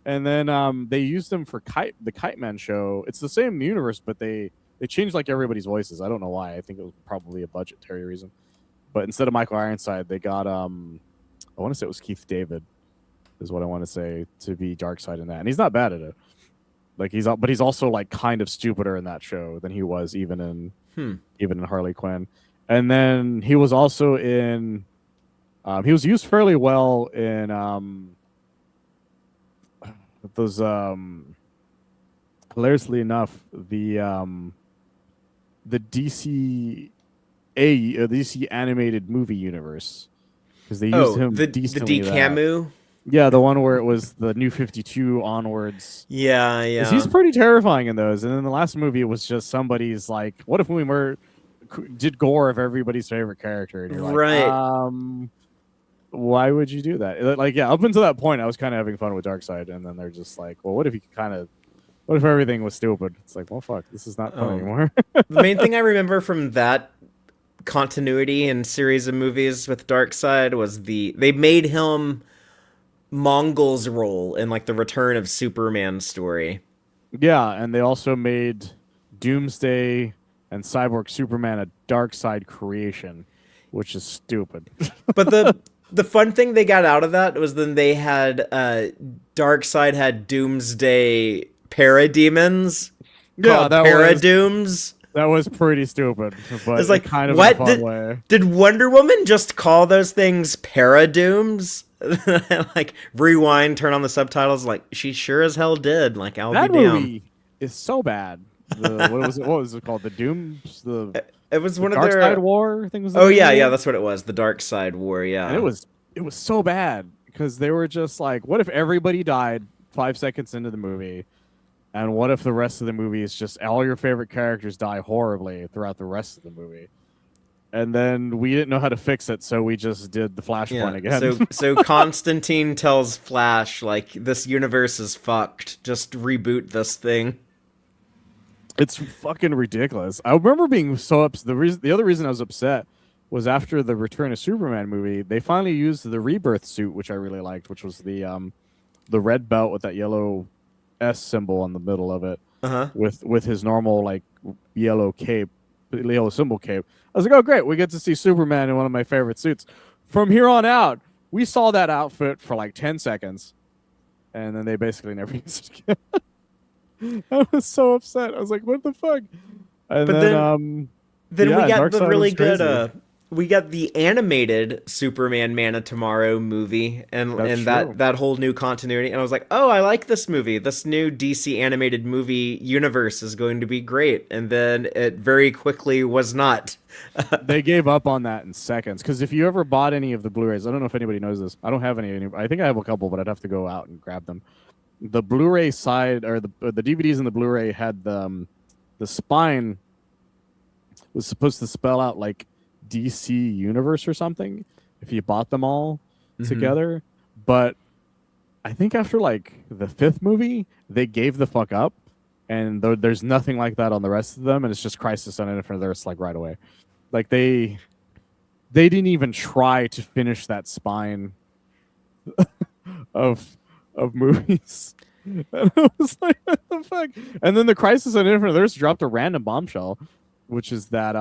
And then they used him for the Kite Man show. It's the same universe, but they changed like everybody's voices. I don't know why. I think it was probably a budgetary reason. But instead of Michael Ironside, they got I want to say it was Keith David, is what I want to say, to be Darkseid in that, and he's not bad at it. Like but he's also like kind of stupider in that show than he was even in Harley Quinn. And then he was also in he was used fairly well in those hilariously enough the DC animated movie universe, because they used him the decently. DCAMU. Yeah, the one where it was the New 52 onwards. Yeah, 'Cause yeah. he's pretty terrifying in those. And then the last movie, it was just somebody's like, what if we did gore of everybody's favorite character? And you're like, Right. why would you do that? Like, yeah, up until that point, I was kind of having fun with Darkseid, and then they're just like, well, what if everything was stupid? It's like, well, fuck, this is not fun anymore. The main thing I remember from that continuity and series of movies with Darkseid was they made him Mongol's role in like the Return of Superman story. Yeah, and they also made Doomsday and Cyborg Superman a Darkseid creation, which is stupid. But the fun thing they got out of that was then they had Darkseid had Doomsday parademons called Paradooms. That was pretty stupid, but It's like, kind of what? in a fun way. Did Wonder Woman just call those things Paradooms? Like, rewind, turn on the subtitles. Like, she sure as hell did. Like, I'll That be damned. movie is so bad. What was it called? The Dooms? It was one of Dark their Side War thing was. Oh yeah, that's what it was. The Dark Side War. Yeah, And it was so bad because they were just like, what if everybody died 5 seconds into the movie, and what if the rest of the movie is just all your favorite characters die horribly throughout the rest of the movie? And then we didn't know how to fix it, so we just did the Flashpoint again. So Constantine tells Flash, like, this universe is fucked. Just reboot this thing. It's fucking ridiculous. I remember being so upset. The other reason I was upset was after the Return of Superman movie, they finally used the Rebirth suit, which I really liked, which was the red belt with that yellow S symbol on the middle of it, with his normal like yellow symbol cape. I was like, oh great, we get to see Superman in one of my favorite suits. From here on out, we saw that outfit for like 10 seconds, and then they basically never used it again. I was so upset. I was like, what the fuck? And But then we got the really good we got the animated Superman Man of Tomorrow movie That's and true. that whole new continuity, and I was like, "Oh, I like this movie. This new DC animated movie universe is going to be great." And then it very quickly was not. They gave up on that in seconds because if you ever bought any of the Blu-rays, I don't know if anybody knows this. I don't have any. I think I have a couple, but I'd have to go out and grab them. The Blu-ray side or the DVDs and the Blu-ray had the spine was supposed to spell out like DC Universe or something if you bought them all Mhm. together. But I think after like the fifth movie, they gave the fuck up, and there's nothing like that on the rest of them, and it's just Crisis on Infinite Earths like right away. Like they didn't even try to finish that spine of movies. And I was like, what the fuck? And then the Crisis on Infinite Earths dropped a random bombshell, which is that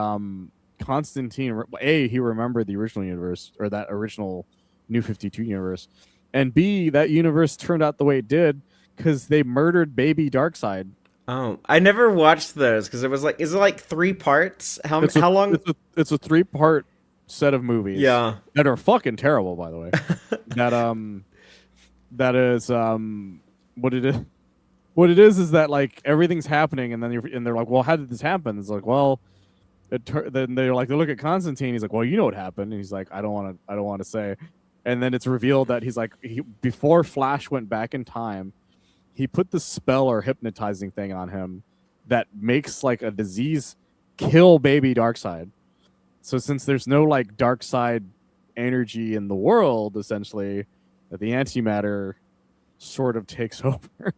Constantine he remembered the original universe or that original New 52 universe, and B, that universe turned out the way it did because they murdered baby Darkseid. Oh, I never watched those because it was like, is it like three parts? How long? It's a three-part set of movies Yeah. that are fucking terrible, by the way. That that is what it is. What it is that like everything's happening, and then they're like, well, how did this happen? It's like, well, then they're like, they look at Constantine. He's like, well, you know what happened, and he's like, I don't want to say. And then it's revealed that he's like, before Flash went back in time, he put the spell or hypnotizing thing on him that makes like a disease kill baby Darkseid. So since there's no like Darkseid energy in the world, essentially, the antimatter sort of takes over.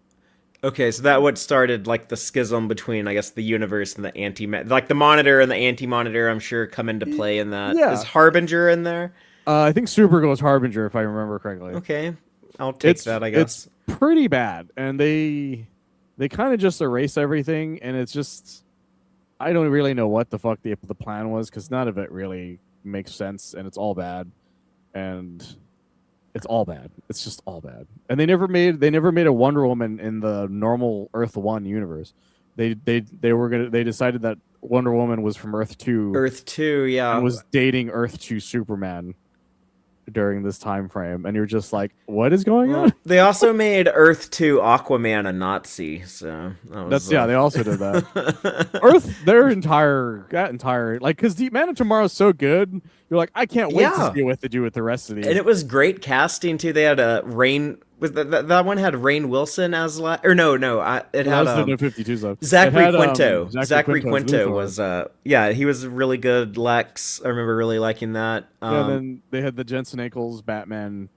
Okay, so that what started like the schism between, I guess, the universe and the anti, like the Monitor and the Anti-Monitor. I'm sure come into play in that. Is Yeah, Harbinger in there? I think Supergirl is Harbinger if I remember correctly. Okay, I'll take It's that, I it's guess. pretty bad, and they kind of just erase everything, and it's just I don't really know what the fuck the plan was because none of it really makes sense, and it's all bad, and it's all bad. It's just all bad. And they never made a Wonder Woman in the normal Earth 1 universe. They decided that Wonder Woman was from Earth 2 Earth 2, and yeah. was dating Earth 2 Superman during this time frame, and you're just like, what is going on? Well, they also made Earth 2 Aquaman a Nazi, so that was That's yeah, they also did that. Earth, that entire like, because the Man of Tomorrow is so good, you're like, I can't wait to Yeah. see what they do with the rest of And these. it was great casting too. They had a Rain was that one had Rain Wilson as or no, it No, that had was the New 52 stuff. It Zachary had Quinto. Zachary Zachary Quinto as Quinto Luthor. was yeah, he was really good Lex. I remember really liking that. Yeah, and then they had the Jensen Ackles Batman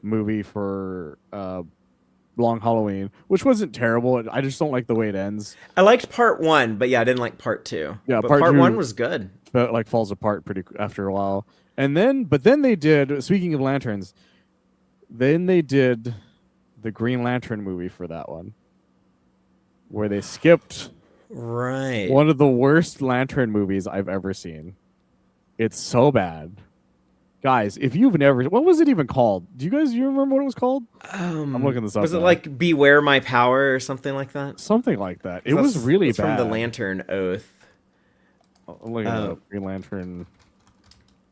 movie for Long Halloween, which wasn't terrible. I just don't like the way it ends. I liked part 1, but yeah, I didn't like part 2. Yeah, But part part 1 two was good. like falls apart pretty after a while. And then, but then they did. Speaking of lanterns, then they did the Green Lantern movie for that one, where they skipped Right. one of the worst Lantern movies I've ever seen. It's so bad. Guys, if you've never, what was it even called? You remember what it was called? I'm looking this up Was it now. like Beware My Power or something like that? Something like that. It was That's- really that's bad. from the Lantern Oath. I'm looking it up. Green Lantern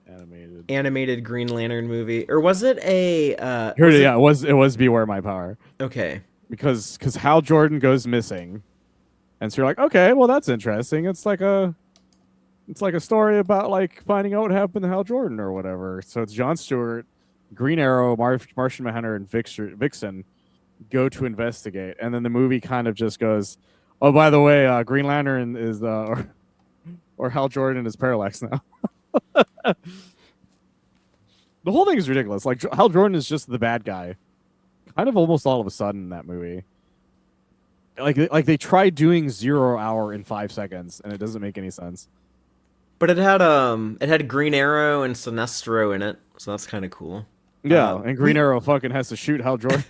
animated. Animated Green Lantern movie, or was it a? Here, yeah, it was Beware My Power Okay. because Hal Jordan goes missing, and so you're like, okay, well that's interesting. It's like a story about like finding out what happened to Hal Jordan or whatever. So it's Jon Stewart, Green Arrow, Martian Manhunter, and Vixen go to investigate, and then the movie kind of just goes, oh, by the way, Green Lantern is or Hal Jordan is Parallax now. The whole thing is ridiculous. Like Hal Jordan is just the bad guy, kind of almost all of a sudden in that movie. Like they tried doing 0 hour in 5 seconds, and it doesn't make any sense. But it had Green Arrow and Sinestro in it, so that's kind of cool. Yeah, and Green Arrow fucking has to shoot Hal Jordan.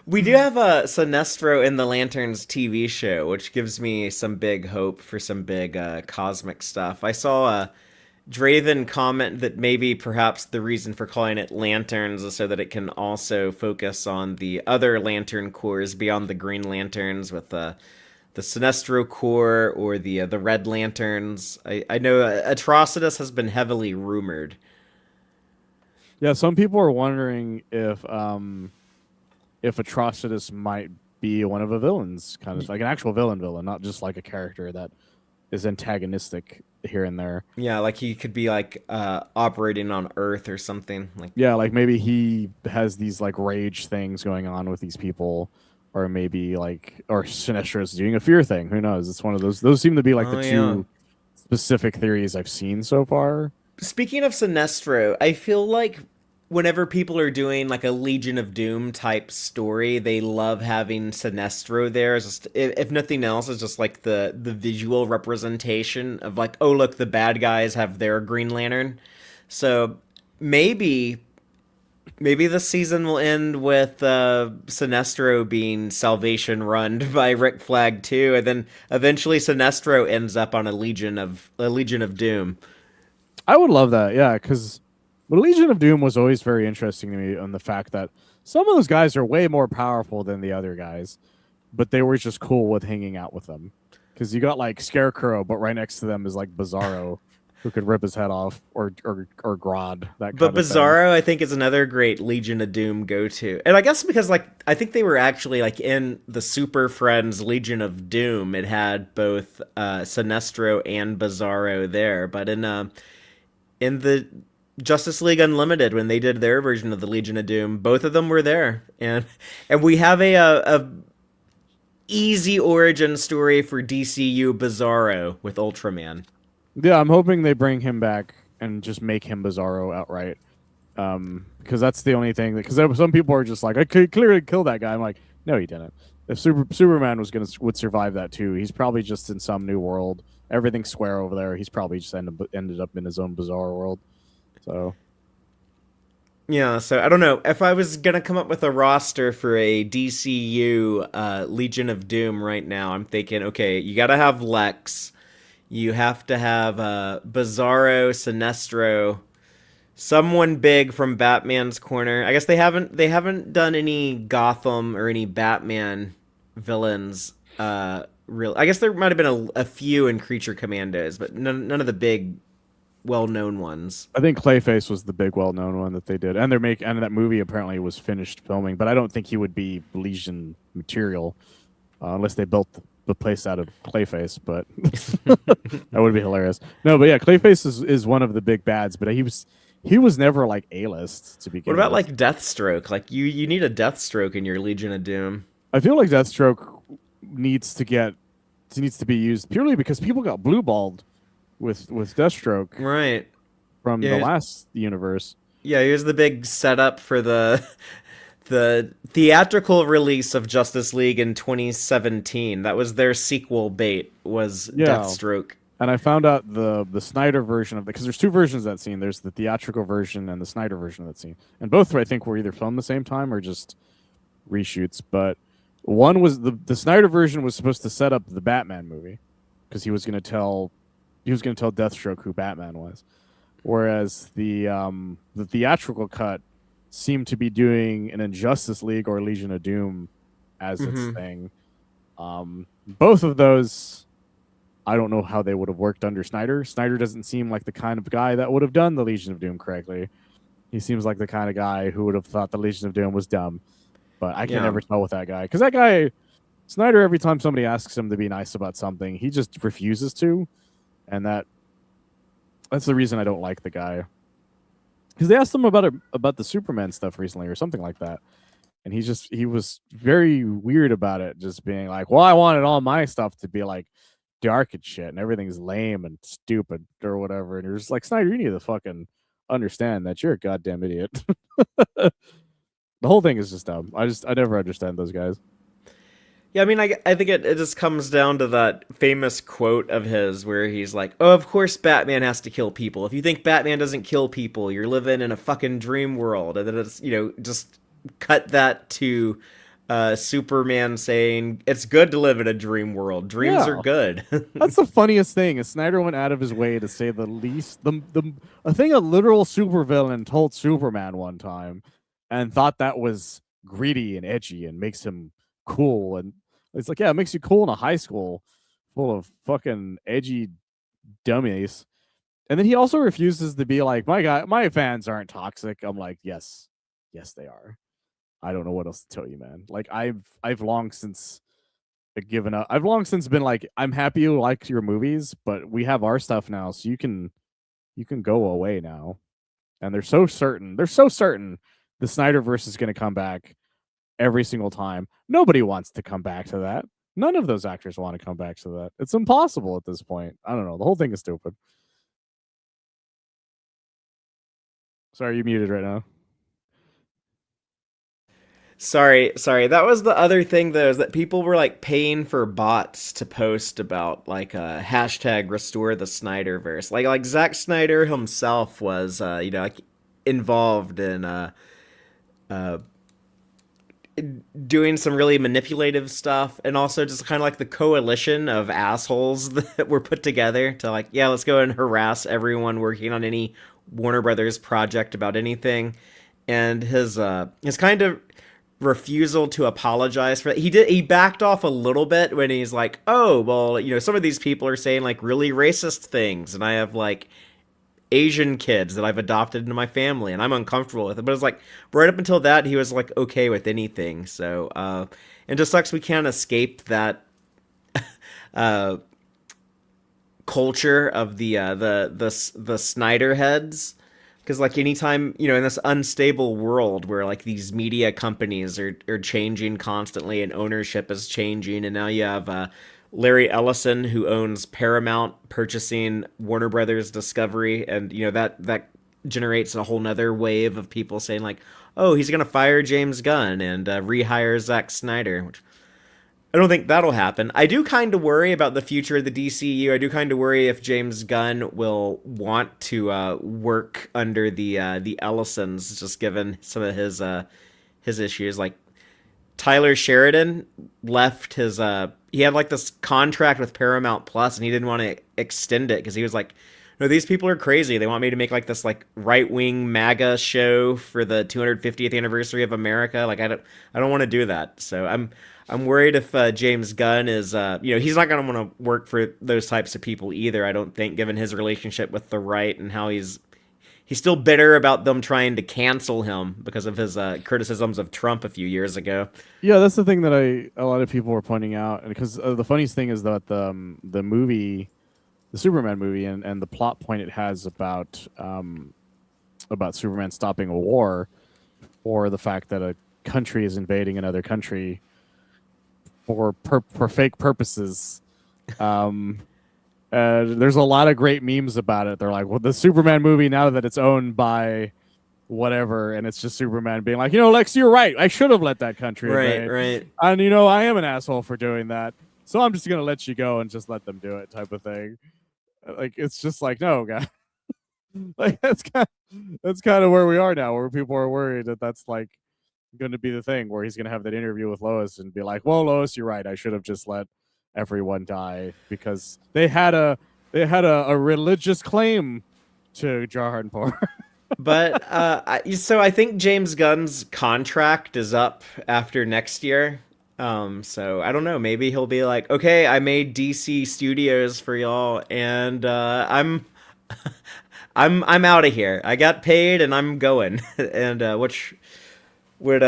We do have a Sinestro in the Lanterns TV show, which gives me some big hope for some big cosmic stuff. I saw Draven comment that maybe perhaps the reason for calling it Lanterns is so that it can also focus on the other Lantern Corps beyond the Green Lanterns with the Sinestro Corps or the Red Lanterns. I know Atrocitus has been heavily rumored. Yeah, some people are wondering if Atrocitus might be one of the villains, kind of like an actual villain, not just like a character that is antagonistic here and there. Yeah, like he could be like operating on Earth or something. Like, Yeah, like maybe he has these like rage things going on with these people, or maybe like or Sinestro's doing a fear thing. Who knows? It's one of those. Those seem to be like the oh yeah. two specific theories I've seen so far. Speaking of Sinestro, I feel like whenever people are doing like a Legion of Doom type story, they love having Sinestro there. It's just, if nothing else, it's just like the visual representation of like, oh look, the bad guys have their Green Lantern. So maybe maybe the season will end with Sinestro being Salvation run by Rick Flag too, and then eventually Sinestro ends up on a Legion of Doom. I would love that, yeah, because the Legion of Doom was always very interesting to me on the fact that some of those guys are way more powerful than the other guys, but they were just cool with hanging out with them. Because you got like Scarecrow, but right next to them is like Bizarro, who could rip his head off, or Grodd, that But kind of thing. Bizarro, I think, is another great Legion of Doom go to. And I guess because, like, I think they were actually, like, in the Super Friends Legion of Doom, it had both Sinestro and Bizarro there. But in the Justice League Unlimited, when they did their version of the Legion of Doom, both of them were there. And we have a easy origin story for DCU Bizarro with Ultraman. Yeah, I'm hoping they bring him back and just make him Bizarro outright. Because that's the only thing. Because some people are just like, I could clearly kill that guy. I'm like, no, he didn't. If Superman would survive that too, he's probably just in some new world. Everything's square over there. He's probably just ended up in his own bizarre world. So Yeah, so I don't know. If I was gonna come up with a roster for a DCU Legion of Doom right now, I'm thinking, okay, you gotta have Lex, you have to have Bizarro, Sinestro, someone big from Batman's corner. I guess they haven't done any Gotham or any Batman villains. Real. I guess there might have been a few in Creature Commandos, but none of the big, well-known ones. I think Clayface was the big, well-known one that they did, and and that movie apparently was finished filming. But I don't think he would be Legion material unless they built the place out of Clayface. But that would be hilarious. No, but yeah, Clayface is one of the big bads, but he was never like A-list to What begin about with. like Deathstroke? Like you need a Deathstroke in your Legion of Doom. I feel like Deathstroke needs to be used purely because people got blue balled with Deathstroke Right. from the Yeah, last universe. yeah, here's the big setup for the theatrical release of Justice League in 2017. That was their sequel bait was Yeah, Deathstroke. and I found out the Snyder version of because there's two versions of that scene. There's the theatrical version and the Snyder version of that scene, and both I think were either filmed the same time or just reshoots. But one was the Snyder version was supposed to set up the Batman movie because he was going to tell Deathstroke who Batman was, whereas the theatrical cut seemed to be doing an Injustice League or Legion of Doom as its Mm-hmm. thing. Both of those, I don't know how they would have worked under Snyder. Snyder doesn't seem like the kind of guy that would have done the Legion of Doom correctly. He seems like the kind of guy who would have thought the Legion of Doom was dumb. But I can Yeah. never tell with that guy because that guy, Snyder, every time somebody asks him to be nice about something, he just refuses to, and that's the reason I don't like the guy. Because they asked him about the Superman stuff recently or something like that, and he was very weird about it, just being like, "Well, I wanted all my stuff to be like dark and shit, and everything's lame and stupid or whatever." And you're just like, Snyder, you need to fucking understand that you're a goddamn idiot. The whole thing is just dumb. I never understand those guys. Yeah, I mean, I think it just comes down to that famous quote of his where he's like, "Oh, of course Batman has to kill people. If you think Batman doesn't kill people, you're living in a fucking dream world." And then it's, just cut that to Superman saying, "It's good to live in a dream world. Dreams are Yeah, good." that's the funniest thing. Is Snyder went out of his way to say the least the a thing a literal supervillain told Superman one time, and thought that was greedy and edgy and makes him cool and It's like, yeah, it makes you cool in a high school full of fucking edgy dummies. And then he also refuses to be like, my fans aren't toxic. I'm like, yes, they are. I don't know what else to tell you, man. Like I've long since given up. I've long since been like, I'm happy you like your movies, but we have our stuff now, so you can go away now. And they're so certain. They're so certain the Snyderverse is going to come back every single time. Nobody wants to come back to that. None of those actors want to come back to that. It's impossible at this point. I don't know. The whole thing is stupid. Sorry, you muted right now. Sorry. That was the other thing though, is that people were like paying for bots to post about like hashtag restore the Snyderverse. Like Zack Snyder himself was like involved in uh doing some really manipulative stuff, and also just kind of like the coalition of assholes that were put together to like, yeah, let's go and harass everyone working on any Warner Brothers project about anything. And his kind of refusal to apologize for it. He backed off a little bit when he's like, "Oh, well, some of these people are saying like really racist things, and I have like Asian kids that I've adopted into my family, and I'm uncomfortable with it." But it's like right up until that, he was like okay with anything. So, it just sucks we can't escape that uh, culture of the Snyder heads. Because like anytime in this unstable world where like these media companies are changing constantly and ownership is changing, and now you have Larry Ellison, who owns Paramount, purchasing Warner Brothers Discovery, and that generates a whole nother wave of people saying like, oh, he's gonna fire James Gunn and rehire Zack Snyder, which I don't think that'll happen. I do kind of worry about the future of the DCU. I do kind of worry if James Gunn will want to work under the Ellisons, just given some of his issues. Like Tyler Sheridan left his he had like this contract with Paramount Plus, and he didn't want to extend it because he was like, no, these people are crazy. They want me to make like this like right wing MAGA show for the 250th anniversary of America. Like I don't want to do that. So I'm worried if James Gunn is he's not going to want to work for those types of people either. I don't think, given his relationship with the right and how he's still bitter about them trying to cancel him because of his criticisms of Trump a few years ago. Yeah, that's the thing that a lot of people were pointing out, and because the funniest thing is that the movie, the Superman movie, and the plot point it has about Superman stopping a war, or the fact that a country is invading another country for fake purposes. There's a lot of great memes about it. They're like, well, the Superman movie, now that it's owned by whatever, and it's just Superman being like, Lex, you're right. I should have let that country invade. Right. And I am an asshole for doing that. So I'm just gonna let you go and just let them do it, type of thing. Like, it's just like, no, guys. Like that's kind of where we are now, where people are worried that that's like going to be the thing, where he's going to have that interview with Lois and be like, well, Lois, you're right. I should have just let everyone die because they had a religious claim to Jarhard Poor. But so I think James Gunn's contract is up after next year. So I don't know. Maybe he'll be like, okay, I made DC Studios for y'all, and I'm I'm out of here. I got paid, and I'm going. And which would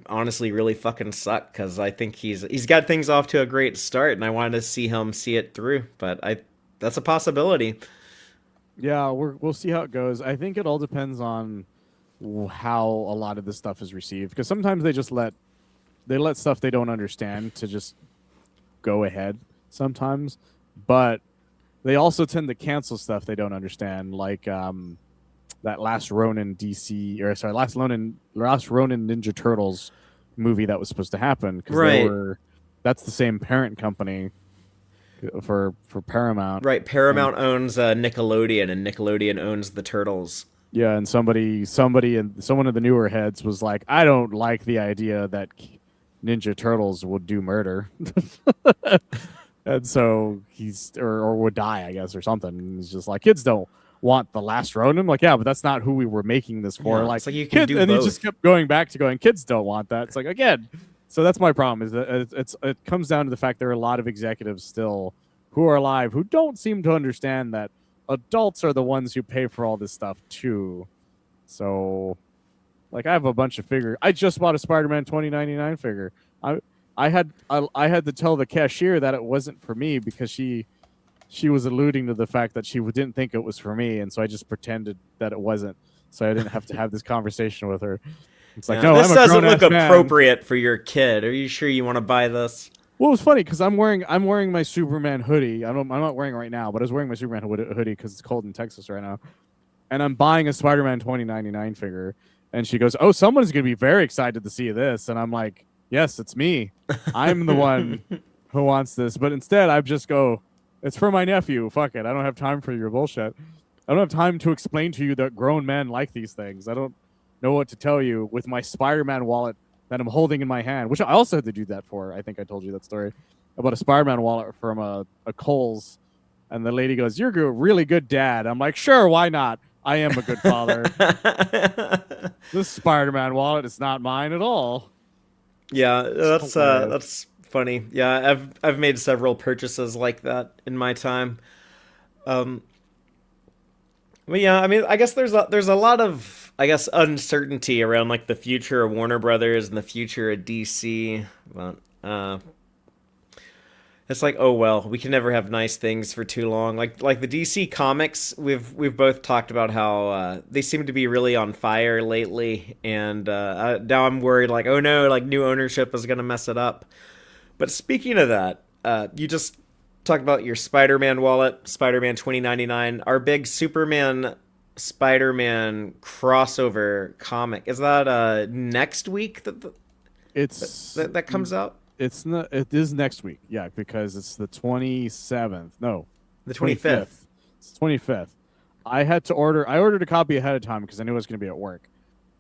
honestly really fucking suck, because I think he's got things off to a great start, and I wanted to see him see it through. But that's a possibility. Yeah, we'll see how it goes. I think it all depends on how a lot of this stuff is received, because sometimes they let stuff they don't understand to just go ahead sometimes, but they also tend to cancel stuff they don't understand, like that last Ronin last Ronin Ninja Turtles movie that was supposed to happen, because Right. That's the same parent company for Paramount. Right. Paramount owns Nickelodeon, and Nickelodeon owns the Turtles. Yeah, and somebody and someone of the newer heads was like, I don't like the idea that Ninja Turtles would do murder. And so or would die, I guess, or something. And he's just like, kids don't want the last Ronin. Like, yeah, but that's not who we were making this for. Yeah, like, it's like you can do and both. he just kept going back to going, kids don't want that. It's like, again, So that's my problem. Is that it comes down to the fact there are a lot of executives still who are alive who don't seem to understand that adults are the ones who pay for all this stuff too. So, like, I have a bunch of figures. I just bought a Spider-Man 2099 figure. I I had to tell the cashier that it wasn't for me because she was alluding to the fact that she didn't think it was for me, and so I just pretended that it wasn't, so I didn't have to have this conversation with her. It's like, Yeah, no, I'm this a doesn't grown look ass man. appropriate for your kid. Are you sure you want to buy this? Well, it was funny because I'm wearing my Superman hoodie. I'm not wearing it right now, but I was wearing my Superman hoodie because it's cold in Texas right now, and I'm buying a Spider-Man 2099 figure. And she goes, "Oh, someone's gonna be very excited to see this," and I'm like, "Yes, it's me. I'm the one who wants this." But instead, I just go, "It's for my nephew. Fuck it. I don't have time for your bullshit. I don't have time to explain to you that grown men like these things. I don't know what to tell you with my Spider-Man wallet that I'm holding in my hand, which I also had to do that for. I think I told you that story. I bought a Spider-Man wallet from a Kohl's, and the lady goes, "You're a really good dad." I'm like, "Sure, why not? I am a good father." This Spider-Man wallet is not mine at all. Yeah, It's hilarious. that's funny. Yeah, I've made several purchases like that in my time. Um, but yeah, I mean, I guess there's a lot of, I guess, uncertainty around like the future of Warner Brothers and the future of DC. But it's like, oh well, we can never have nice things for too long. Like the DC comics, we've both talked about how they seem to be really on fire lately, and now I'm worried like, oh no, like new ownership is gonna mess it up. But speaking of that, you just talked about your Spider-Man wallet, Spider-Man 2099, our big Superman Spider-Man crossover comic. Is that next week It's that comes out? it's not. It is next week. Yeah, because it's the 27th. No, The 25th. 25th. It's 25th. I had to order. I ordered a copy ahead of time because I knew I was going to be at work.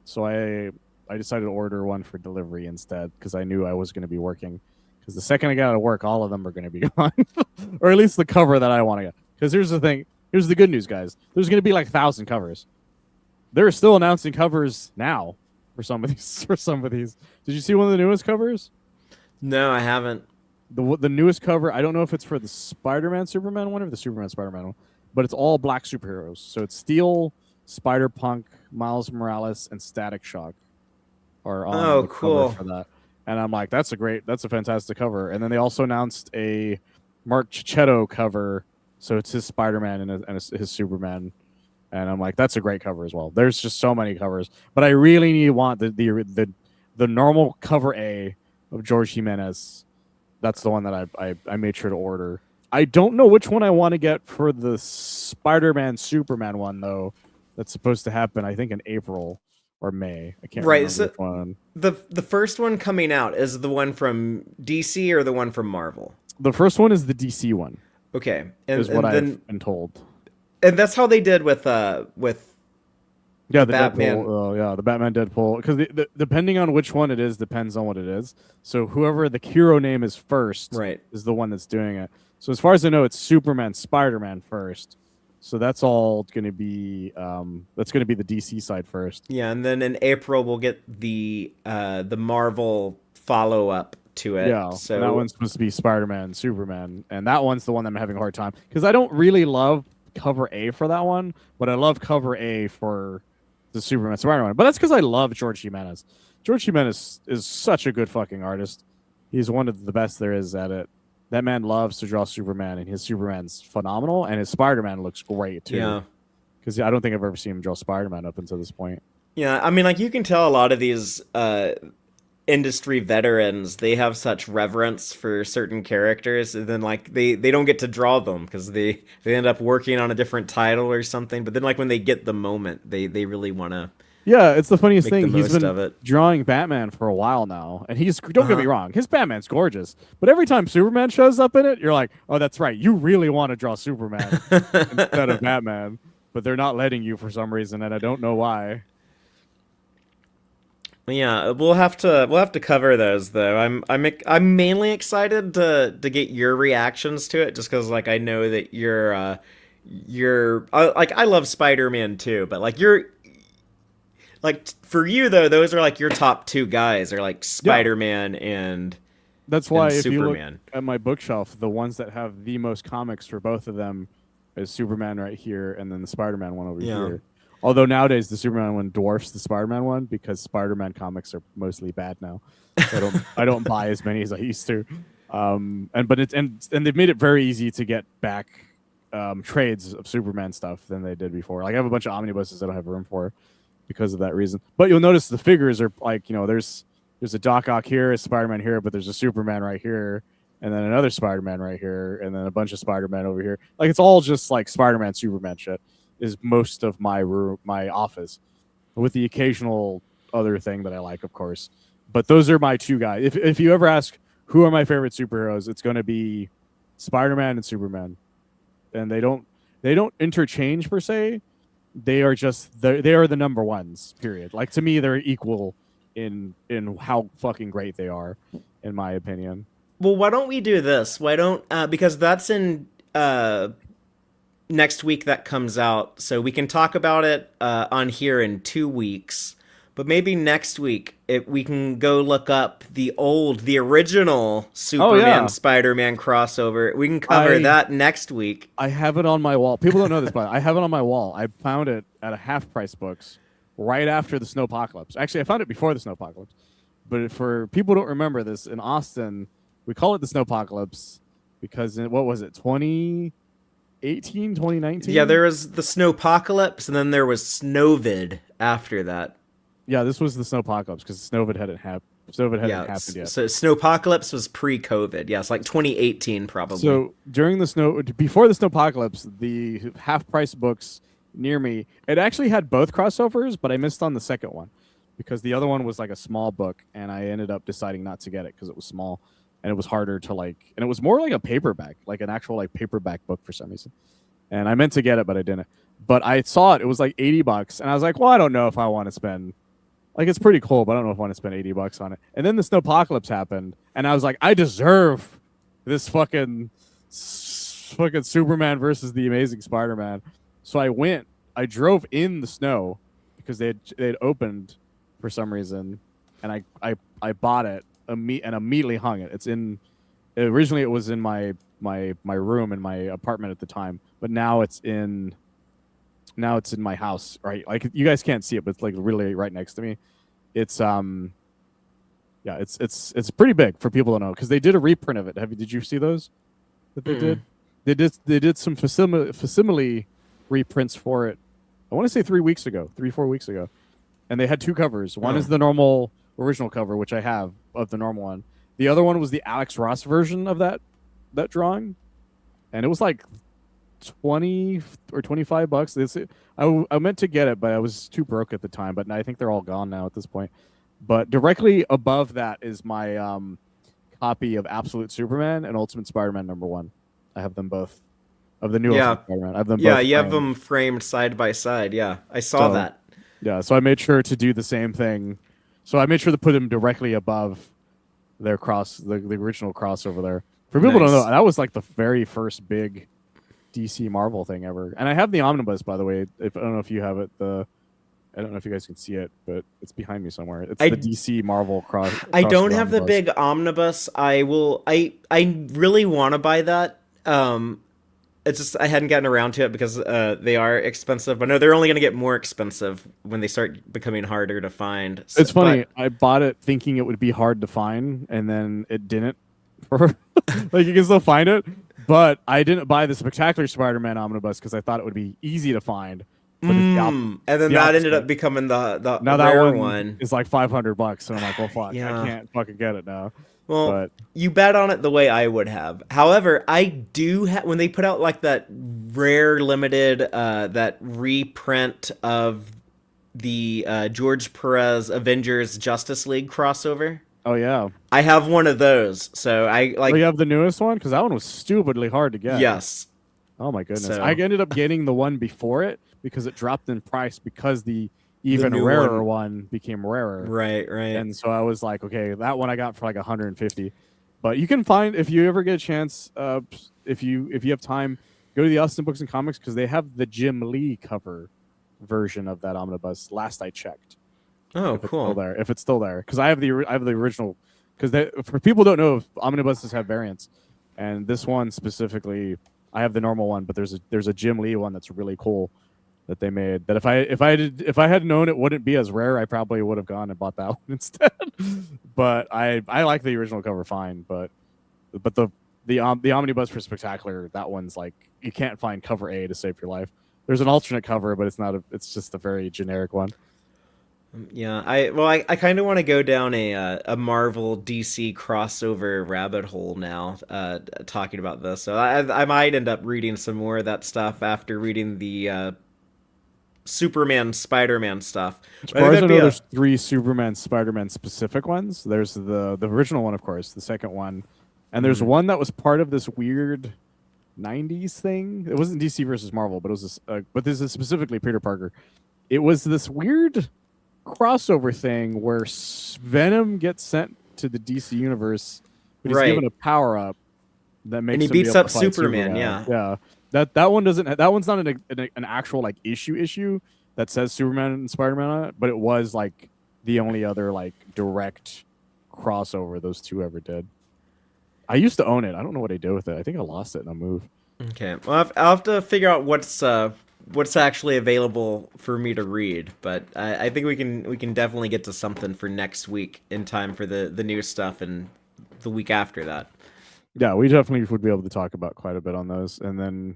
So I decided to order one for delivery instead because I knew I was going to be working. Because the second I get out of work, all of them are going to be gone, or at least the cover that I want to get. Because here's the thing. Here's the good news, guys. There's going to be like 1,000 covers. They're still announcing covers now for some of these. For some of these. Did you see one of the newest covers? No, I haven't. The newest cover. I don't know if it's for the Spider-Man Superman one or the Superman Spider-Man one, but it's all black superheroes. So it's Steel, Spider Punk, Miles Morales, and Static Shock are on Oh, the cover cool. for that. And I'm like, that's a fantastic cover. And then they also announced a Mark Cicchetto cover, so it's his Spider-Man and his Superman. And I'm like, that's a great cover as well. There's just so many covers, but I really want the normal cover A of George Jimenez. That's the one that I made sure to order. I don't know which one I want to get for the Spider-Man Superman one though. That's supposed to happen, I think, in April or May. I can't Right. remember So which one. the first one coming out is the one from DC or the one from Marvel? The first one is the DC one, Okay. is what And I've then been told. and that's how they did with Yeah, the the Deadpool. Batman. Yeah, the Batman Deadpool. Because depending on which one it is, depends on what it is. So whoever the hero name is first Right. is the one that's doing it. So as far as I know, it's Superman, Spider-Man first. So that's all going to be that's going to be the DC side first. Yeah, and then in April we'll get the Marvel follow-up to it. Yeah, and that So one's supposed to be Spider-Man, Superman, and that one's the one that I'm having a hard time because I don't really love cover A for that one, but I love cover A for the Superman Spider-Man. But that's because I love George Jimenez. George Jimenez is such a good fucking artist. He's one of the best there is at it. That man loves to draw Superman, and his Superman's phenomenal, and his Spider-Man looks great too. yeah. Because I don't think I've ever seen him draw Spider-Man up until this point. Yeah, I mean like you can tell a lot of these industry veterans, they have such reverence for certain characters, and then like they don't get to draw them because they end up working on a different title or something, but then like when they get the moment, they really want to Yeah, it's the funniest make the thing. He's most been of it. drawing Batman for a while now, and he's don't get me Uh-huh. wrong, his Batman's gorgeous. But every time Superman shows up in it, you're like, oh, that's right, you really want to draw Superman instead of Batman, but they're not letting you for some reason, and I don't know why. Yeah, we'll have to cover those though. I'm mainly excited to get your reactions to it just because like I know that you're like I love Spider-Man too, but like Like for you though, those are like your top two guys are like Yeah, Spider-Man and that's why if you look Superman. at my bookshelf, the ones that have the most comics for both of them is Superman right here, and then the Spider-Man one over Yeah. here. Although nowadays the Superman one dwarfs the Spider-Man one because Spider-Man comics are mostly bad now, so I don't buy as many as I used to. And they've made it very easy to get back trades of Superman stuff than they did before. Like I have a bunch of omnibuses I don't have room for because of that reason. But you'll notice the figures are like, there's a Doc Ock here, a Spider-Man here, but there's a Superman right here, and then another Spider-Man right here, and then a bunch of Spider-Man over here. Like it's all just like Spider-Man, Superman shit is most of my room, my office, with the occasional other thing that I like, of course. But those are my two guys. If you ever ask who are my favorite superheroes, it's going to be Spider-Man and Superman, and they don't interchange per se. They are just they are the number ones. Period. Like to me, they're equal in how fucking great they are, in my opinion. Well, why don't we do this? Why don't because that's in next week that comes out, so we can talk about it on here in 2 weeks. But maybe next week we can go look up the original Oh Superman yeah, Spider-Man crossover. We can cover I that next week. I have it on my wall. People don't know this, but I have it on my wall. I found it at a half price books right after the Snowpocalypse. Actually, I found it before the Snowpocalypse. But for people who don't remember this, in Austin, we call it the Snowpocalypse because what was it, 2018, Yeah, 2019? there was the Snowpocalypse, and then there was Snowvid after that. Yeah, this was the Snowpocalypse because Snowvid hadn't happened. Snowvid hadn't Yeah, happened yet. so Snowpocalypse was pre-COVID. Yes, like 2018 probably. So before the Snowpocalypse, the half price books near me, it actually had both crossovers, but I missed on the second one because the other one was like a small book, and I ended up deciding not to get it because it was small and it was harder to and it was more like a paperback, like an actual like paperback book for some reason. And I meant to get it, but I didn't. But I saw it; it was like $80, and I was like, well, I don't know if I want to spend. Like it's pretty cool, but I don't know if I want to spend $80 on it. And then the Snowpocalypse happened, and I was like, I deserve this fucking Superman versus the Amazing Spider-Man. So I drove in the snow because they had opened for some reason, and I bought it and immediately hung it. Originally it was in my room in my apartment at the time, but now it's in my house, right? Like you guys can't see it, but it's like really right next to me. It's yeah, it's pretty big for people to know because they did a reprint of it. Did you see those that they did? They did some facsimile reprints for it. I want to say 4 weeks ago, and they had two covers. One is the normal original cover, which I have of the normal one. The other one was the Alex Ross version of that drawing, and it was like 20 or $25. I meant to get it, but I was too broke at the time. But I think they're all gone now at this point. But directly above that is my copy of Absolute Superman and Ultimate Spider-Man #1. I have them both of the new Ultimate Spider-Man. I have them Yeah, both you have framed. them framed side by side. Yeah, I saw that. Yeah, so I made sure to do the same thing. So I made sure to put them directly above the original crossover there. For people who don't know, that was like the very first big DC Marvel thing ever. And I have the omnibus, by the way. I don't know if you have it. I don't know if you guys can see it, but it's behind me somewhere. It's the DC Marvel cross. I don't have the big omnibus. I will. I really want to buy that. It's just I hadn't gotten around to it because they are expensive. But no, they're only going to get more expensive when they start becoming harder to find. So, it's funny. I bought it thinking it would be hard to find, and then it didn't. Like you can still find it, but I didn't buy the Spectacular Spider-Man omnibus because I thought it would be easy to find. And then that ended up becoming the now rare that one. is like $500, and I'm like, well, fuck, Yeah. I can't fucking get it now. Well, But you bet on it the way I would have. However, I do when they put out like that rare limited that reprint of the George Perez Avengers Justice League crossover. oh yeah, I have one of those, so I like. you have the newest one because that one was stupidly hard to get. Yes. Oh my goodness, So- I ended up getting the one before it because it dropped in price because the even new rarer one became rarer. Right. And so I was like, okay, that one I got for like 150. But you can find if you ever get a chance, if you have time, go to the Austin Books and Comics because they have the Jim Lee cover version of that omnibus. Last I checked, Oh, if it's still cool. there. If it's still there, because I have the original. Because for people who don't know, omnibuses have variants, and this one specifically, I have the normal one, but there's a Jim Lee one that's really cool that they made. That if I had known it wouldn't be as rare, I probably would have gone and bought that one instead. But I like the original cover fine, but the omnibus for Spectacular, that one's like you can't find cover A to save your life. There's an alternate cover, but it's just a very generic one. Yeah, I kind of want to go down a Marvel DC crossover rabbit hole now, talking about this. So I might end up reading some more of that stuff after reading the Superman Spider-Man stuff. As But I think far as I that'd be know, a there's three Superman, Spider-Man specific ones. There's the original one, of course, the second one, and there's mhm. one that was part of this weird '90s thing. It wasn't DC versus Marvel, but it was this. But this is specifically Peter Parker. It was this weird crossover thing where Venom gets sent to the DC universe, but he's given Right, a power up that and he makes him be beats able to up fight Superman. Superman. Yeah, Yeah, that one doesn't. That one's not an actual like issue that says Superman and Spider Man on it, but it was like the only other like direct crossover those two ever did. I used to own it. I don't know what I did with it. I think I lost it in a move. okay. Well, I'll have to figure out what's actually available for me to read, but I think we can definitely get to something for next week in time for the new stuff and the week after that. Yeah, we definitely would be able to talk about quite a bit on those, and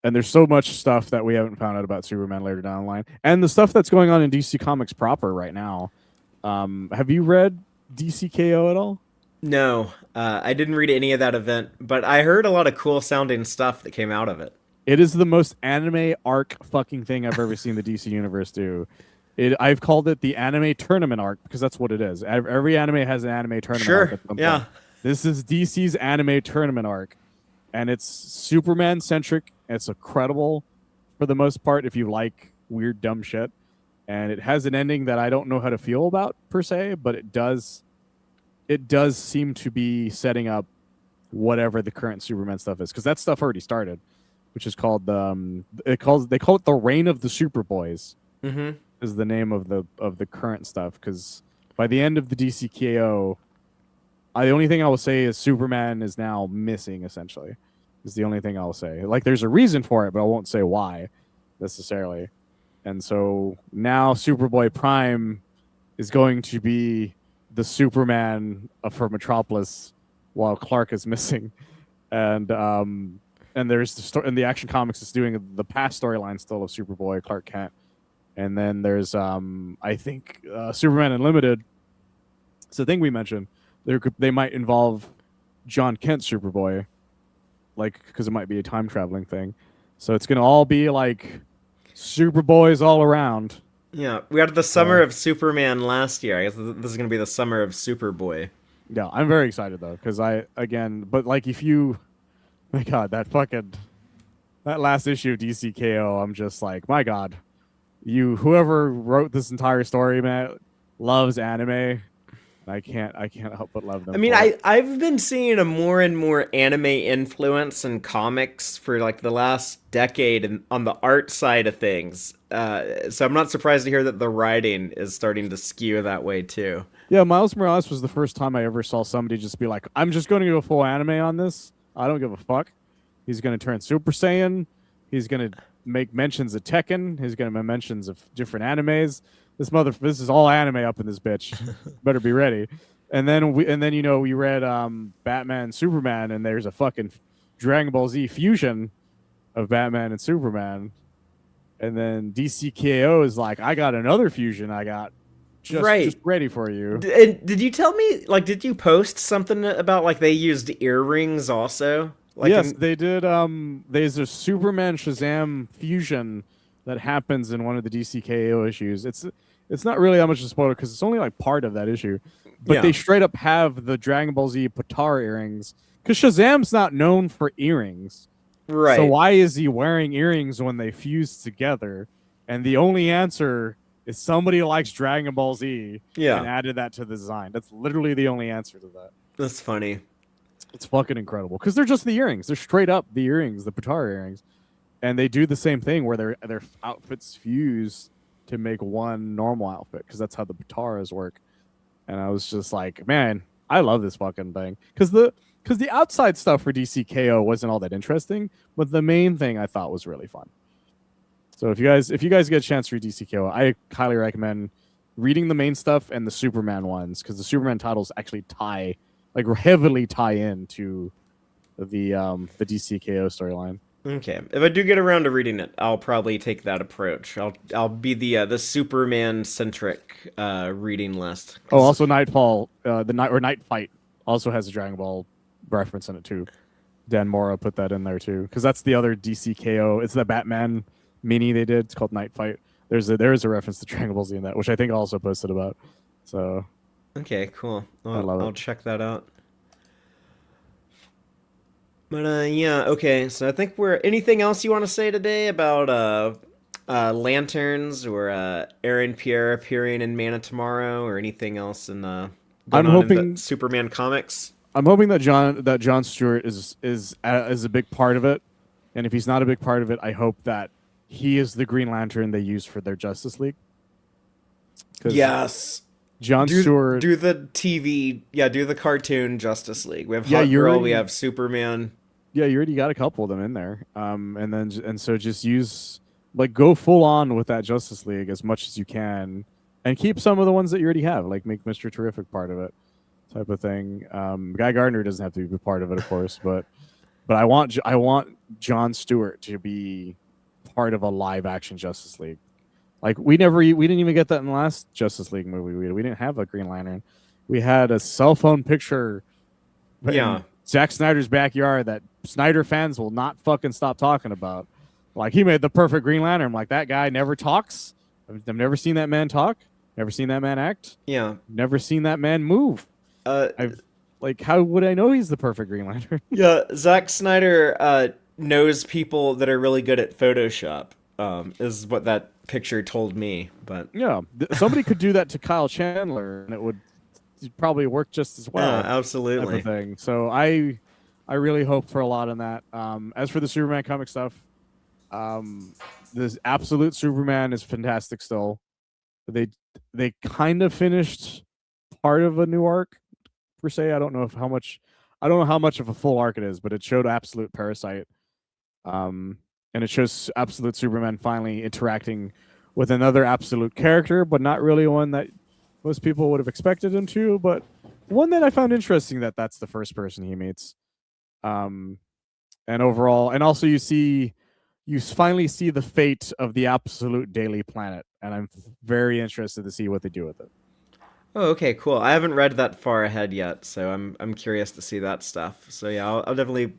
there's so much stuff that we haven't found out about Superman later down the line, and the stuff that's going on in DC Comics proper right now. Have you read DCKO at all? No, I didn't read any of that event, but I heard a lot of cool sounding stuff that came out of it. It is the most anime arc fucking thing I've ever seen the DC universe do. I've called it the anime tournament arc because that's what it is. Every anime has an anime tournament arc Sure, at some point. yeah. This is DC's anime tournament arc, and it's Superman centric. It's incredible for the most part if you like weird dumb shit, and it has an ending that I don't know how to feel about per se, but it does seem to be setting up whatever the current Superman stuff is because that stuff already started, which is called they call it the Reign of the Superboys Mm-hmm. is the name of the current stuff because by the end of the DCKO, the only thing I will say is Superman is now missing essentially. Is the only thing I'll say. Like there's a reason for it, but I won't say why necessarily. And so now Superboy Prime is going to be the Superman for Metropolis while Clark is missing. And there's the story in the Action Comics is doing the past storyline still of Superboy, Clark Kent. And then there's I think Superman Unlimited. It's the thing we mentioned. They might involve John Kent Superboy, like because it might be a time traveling thing. So it's gonna all be like Superboys all around. Yeah, we had the summer of Superman last year. I guess this is gonna be the summer of Superboy. Yeah, I'm very excited though because but like if you, my God, that last issue of DCKO, I'm just like, my God, whoever wrote this entire story, man, loves anime. I can't help but love them I mean, for it. I've been seeing a more and more anime influence in comics for like the last decade and on the art side of things. So I'm not surprised to hear that the writing is starting to skew that way too. Yeah, Miles Morales was the first time I ever saw somebody just be like, I'm just going to go full anime on this. I don't give a fuck. He's going to turn Super Saiyan. He's going to make mentions of Tekken. He's going to make mentions of different animes. This is all anime up in this bitch. Better be ready. And then we read Batman Superman, and there's a fucking Dragon Ball Z fusion of Batman and Superman. And then DCKO is like, I got another fusion. I got just Right. ready for you. And did you tell me like did you post something about like they used earrings also? Like Yes, in they did. There's a Superman Shazam fusion that happens in one of the DCKO issues. It's not really that much of a spoiler because it's only like part of that issue, but yeah. they straight up have the Dragon Ball Z Potara earrings because Shazam's not known for earrings. So Right. why is he wearing earrings when they fuse together? And the only answer is somebody likes Dragon Ball Z and Yeah. added that to the design. That's literally the only answer to that. That's funny. It's fucking incredible because they're just the earrings. They're straight up the earrings, the Potara earrings, and they do the same thing where their outfits fuse to make one normal outfit because that's how the Bataras work. And I was just like, man, I love this fucking thing because the outside stuff for DCKO wasn't all that interesting, but the main thing I thought was really fun. So if you guys get a chance to read DCKO, I highly recommend reading the main stuff and the Superman ones because the Superman titles actually heavily tie into the DCKO storyline. Okay, if I do get around to reading it, I'll probably take that approach. I'll be the Superman centric reading list. Oh, also Nightfall, the Night Fight also has a Dragon Ball reference in it too. Dan Mora put that in there too because that's the other DCKO. It's the Batman mini they did. It's called Night Fight. There is a reference to Dragon Ball Z in that, which I think I also posted about. So okay, cool. I love it. I'll check that out. But yeah, okay. So I think we're. Anything else you want to say today about lanterns or Aaron Pierre appearing in Man of Tomorrow or anything else in I'm going on in hoping the Superman comics? I'm hoping that John Stewart is a big part of it, and if he's not a big part of it, I hope that he is the Green Lantern they use for their Justice League. Yes. John Stewart. Do the TV, do the cartoon Justice League. We have Yeah, Hot you Girl, already- we have Superman. Yeah, you already got a couple of them in there. So just use go full on with that Justice League as much as you can, and keep some of the ones that you already have, like make Mr. Terrific part of it, type of thing. Guy Gardner doesn't have to be part of it, of course, but I want John Stewart to be part of a live action Justice League. Like we didn't even get that in the last Justice League movie. We didn't have a Green Lantern. We had a cell phone picture. Yeah. Zack Snyder's backyard that Snyder fans will not fucking stop talking about. Like he made the perfect Green Lantern. I'm like, that guy never talks. I've never seen that man talk. Never seen that man act. Yeah. Never seen that man move. How would I know he's the perfect Green Lantern? Yeah, Zack Snyder knows people that are really good at Photoshop. Is what that picture told me. But yeah, somebody could do that to Kyle Chandler, and it would probably work just as well. yeah, absolutely. Type of thing. So I really hope for a lot on that. As for the Superman comic stuff, this Absolute Superman is fantastic still. They kind of finished part of a new arc per se. I don't know how much of a full arc it is, but it showed Absolute Parasite. And it shows Absolute Superman finally interacting with another Absolute character, but not really one that most people would have expected him to, but one that I found interesting that that's the first person he meets. And overall, and also you finally see the fate of the Absolute Daily Planet, and I'm very interested to see what they do with it. Oh, okay, cool. I haven't read that far ahead yet, so I'm curious to see that stuff. So yeah, I'll definitely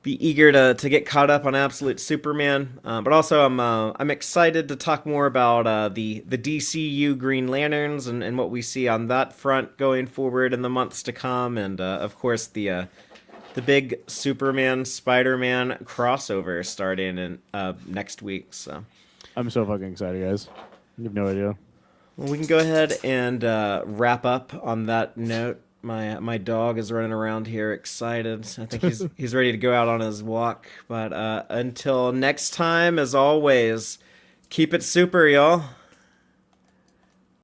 be eager to get caught up on Absolute Superman. But also I'm excited to talk more about the DCU Green Lanterns and what we see on that front going forward in the months to come, and of course the big Superman Spider-Man crossover starting in next week. So I'm so fucking excited, guys. You have no idea. well, we can go ahead and wrap up on that note. My dog is running around here excited. I think he's ready to go out on his walk. But until next time, as always, keep it super, y'all.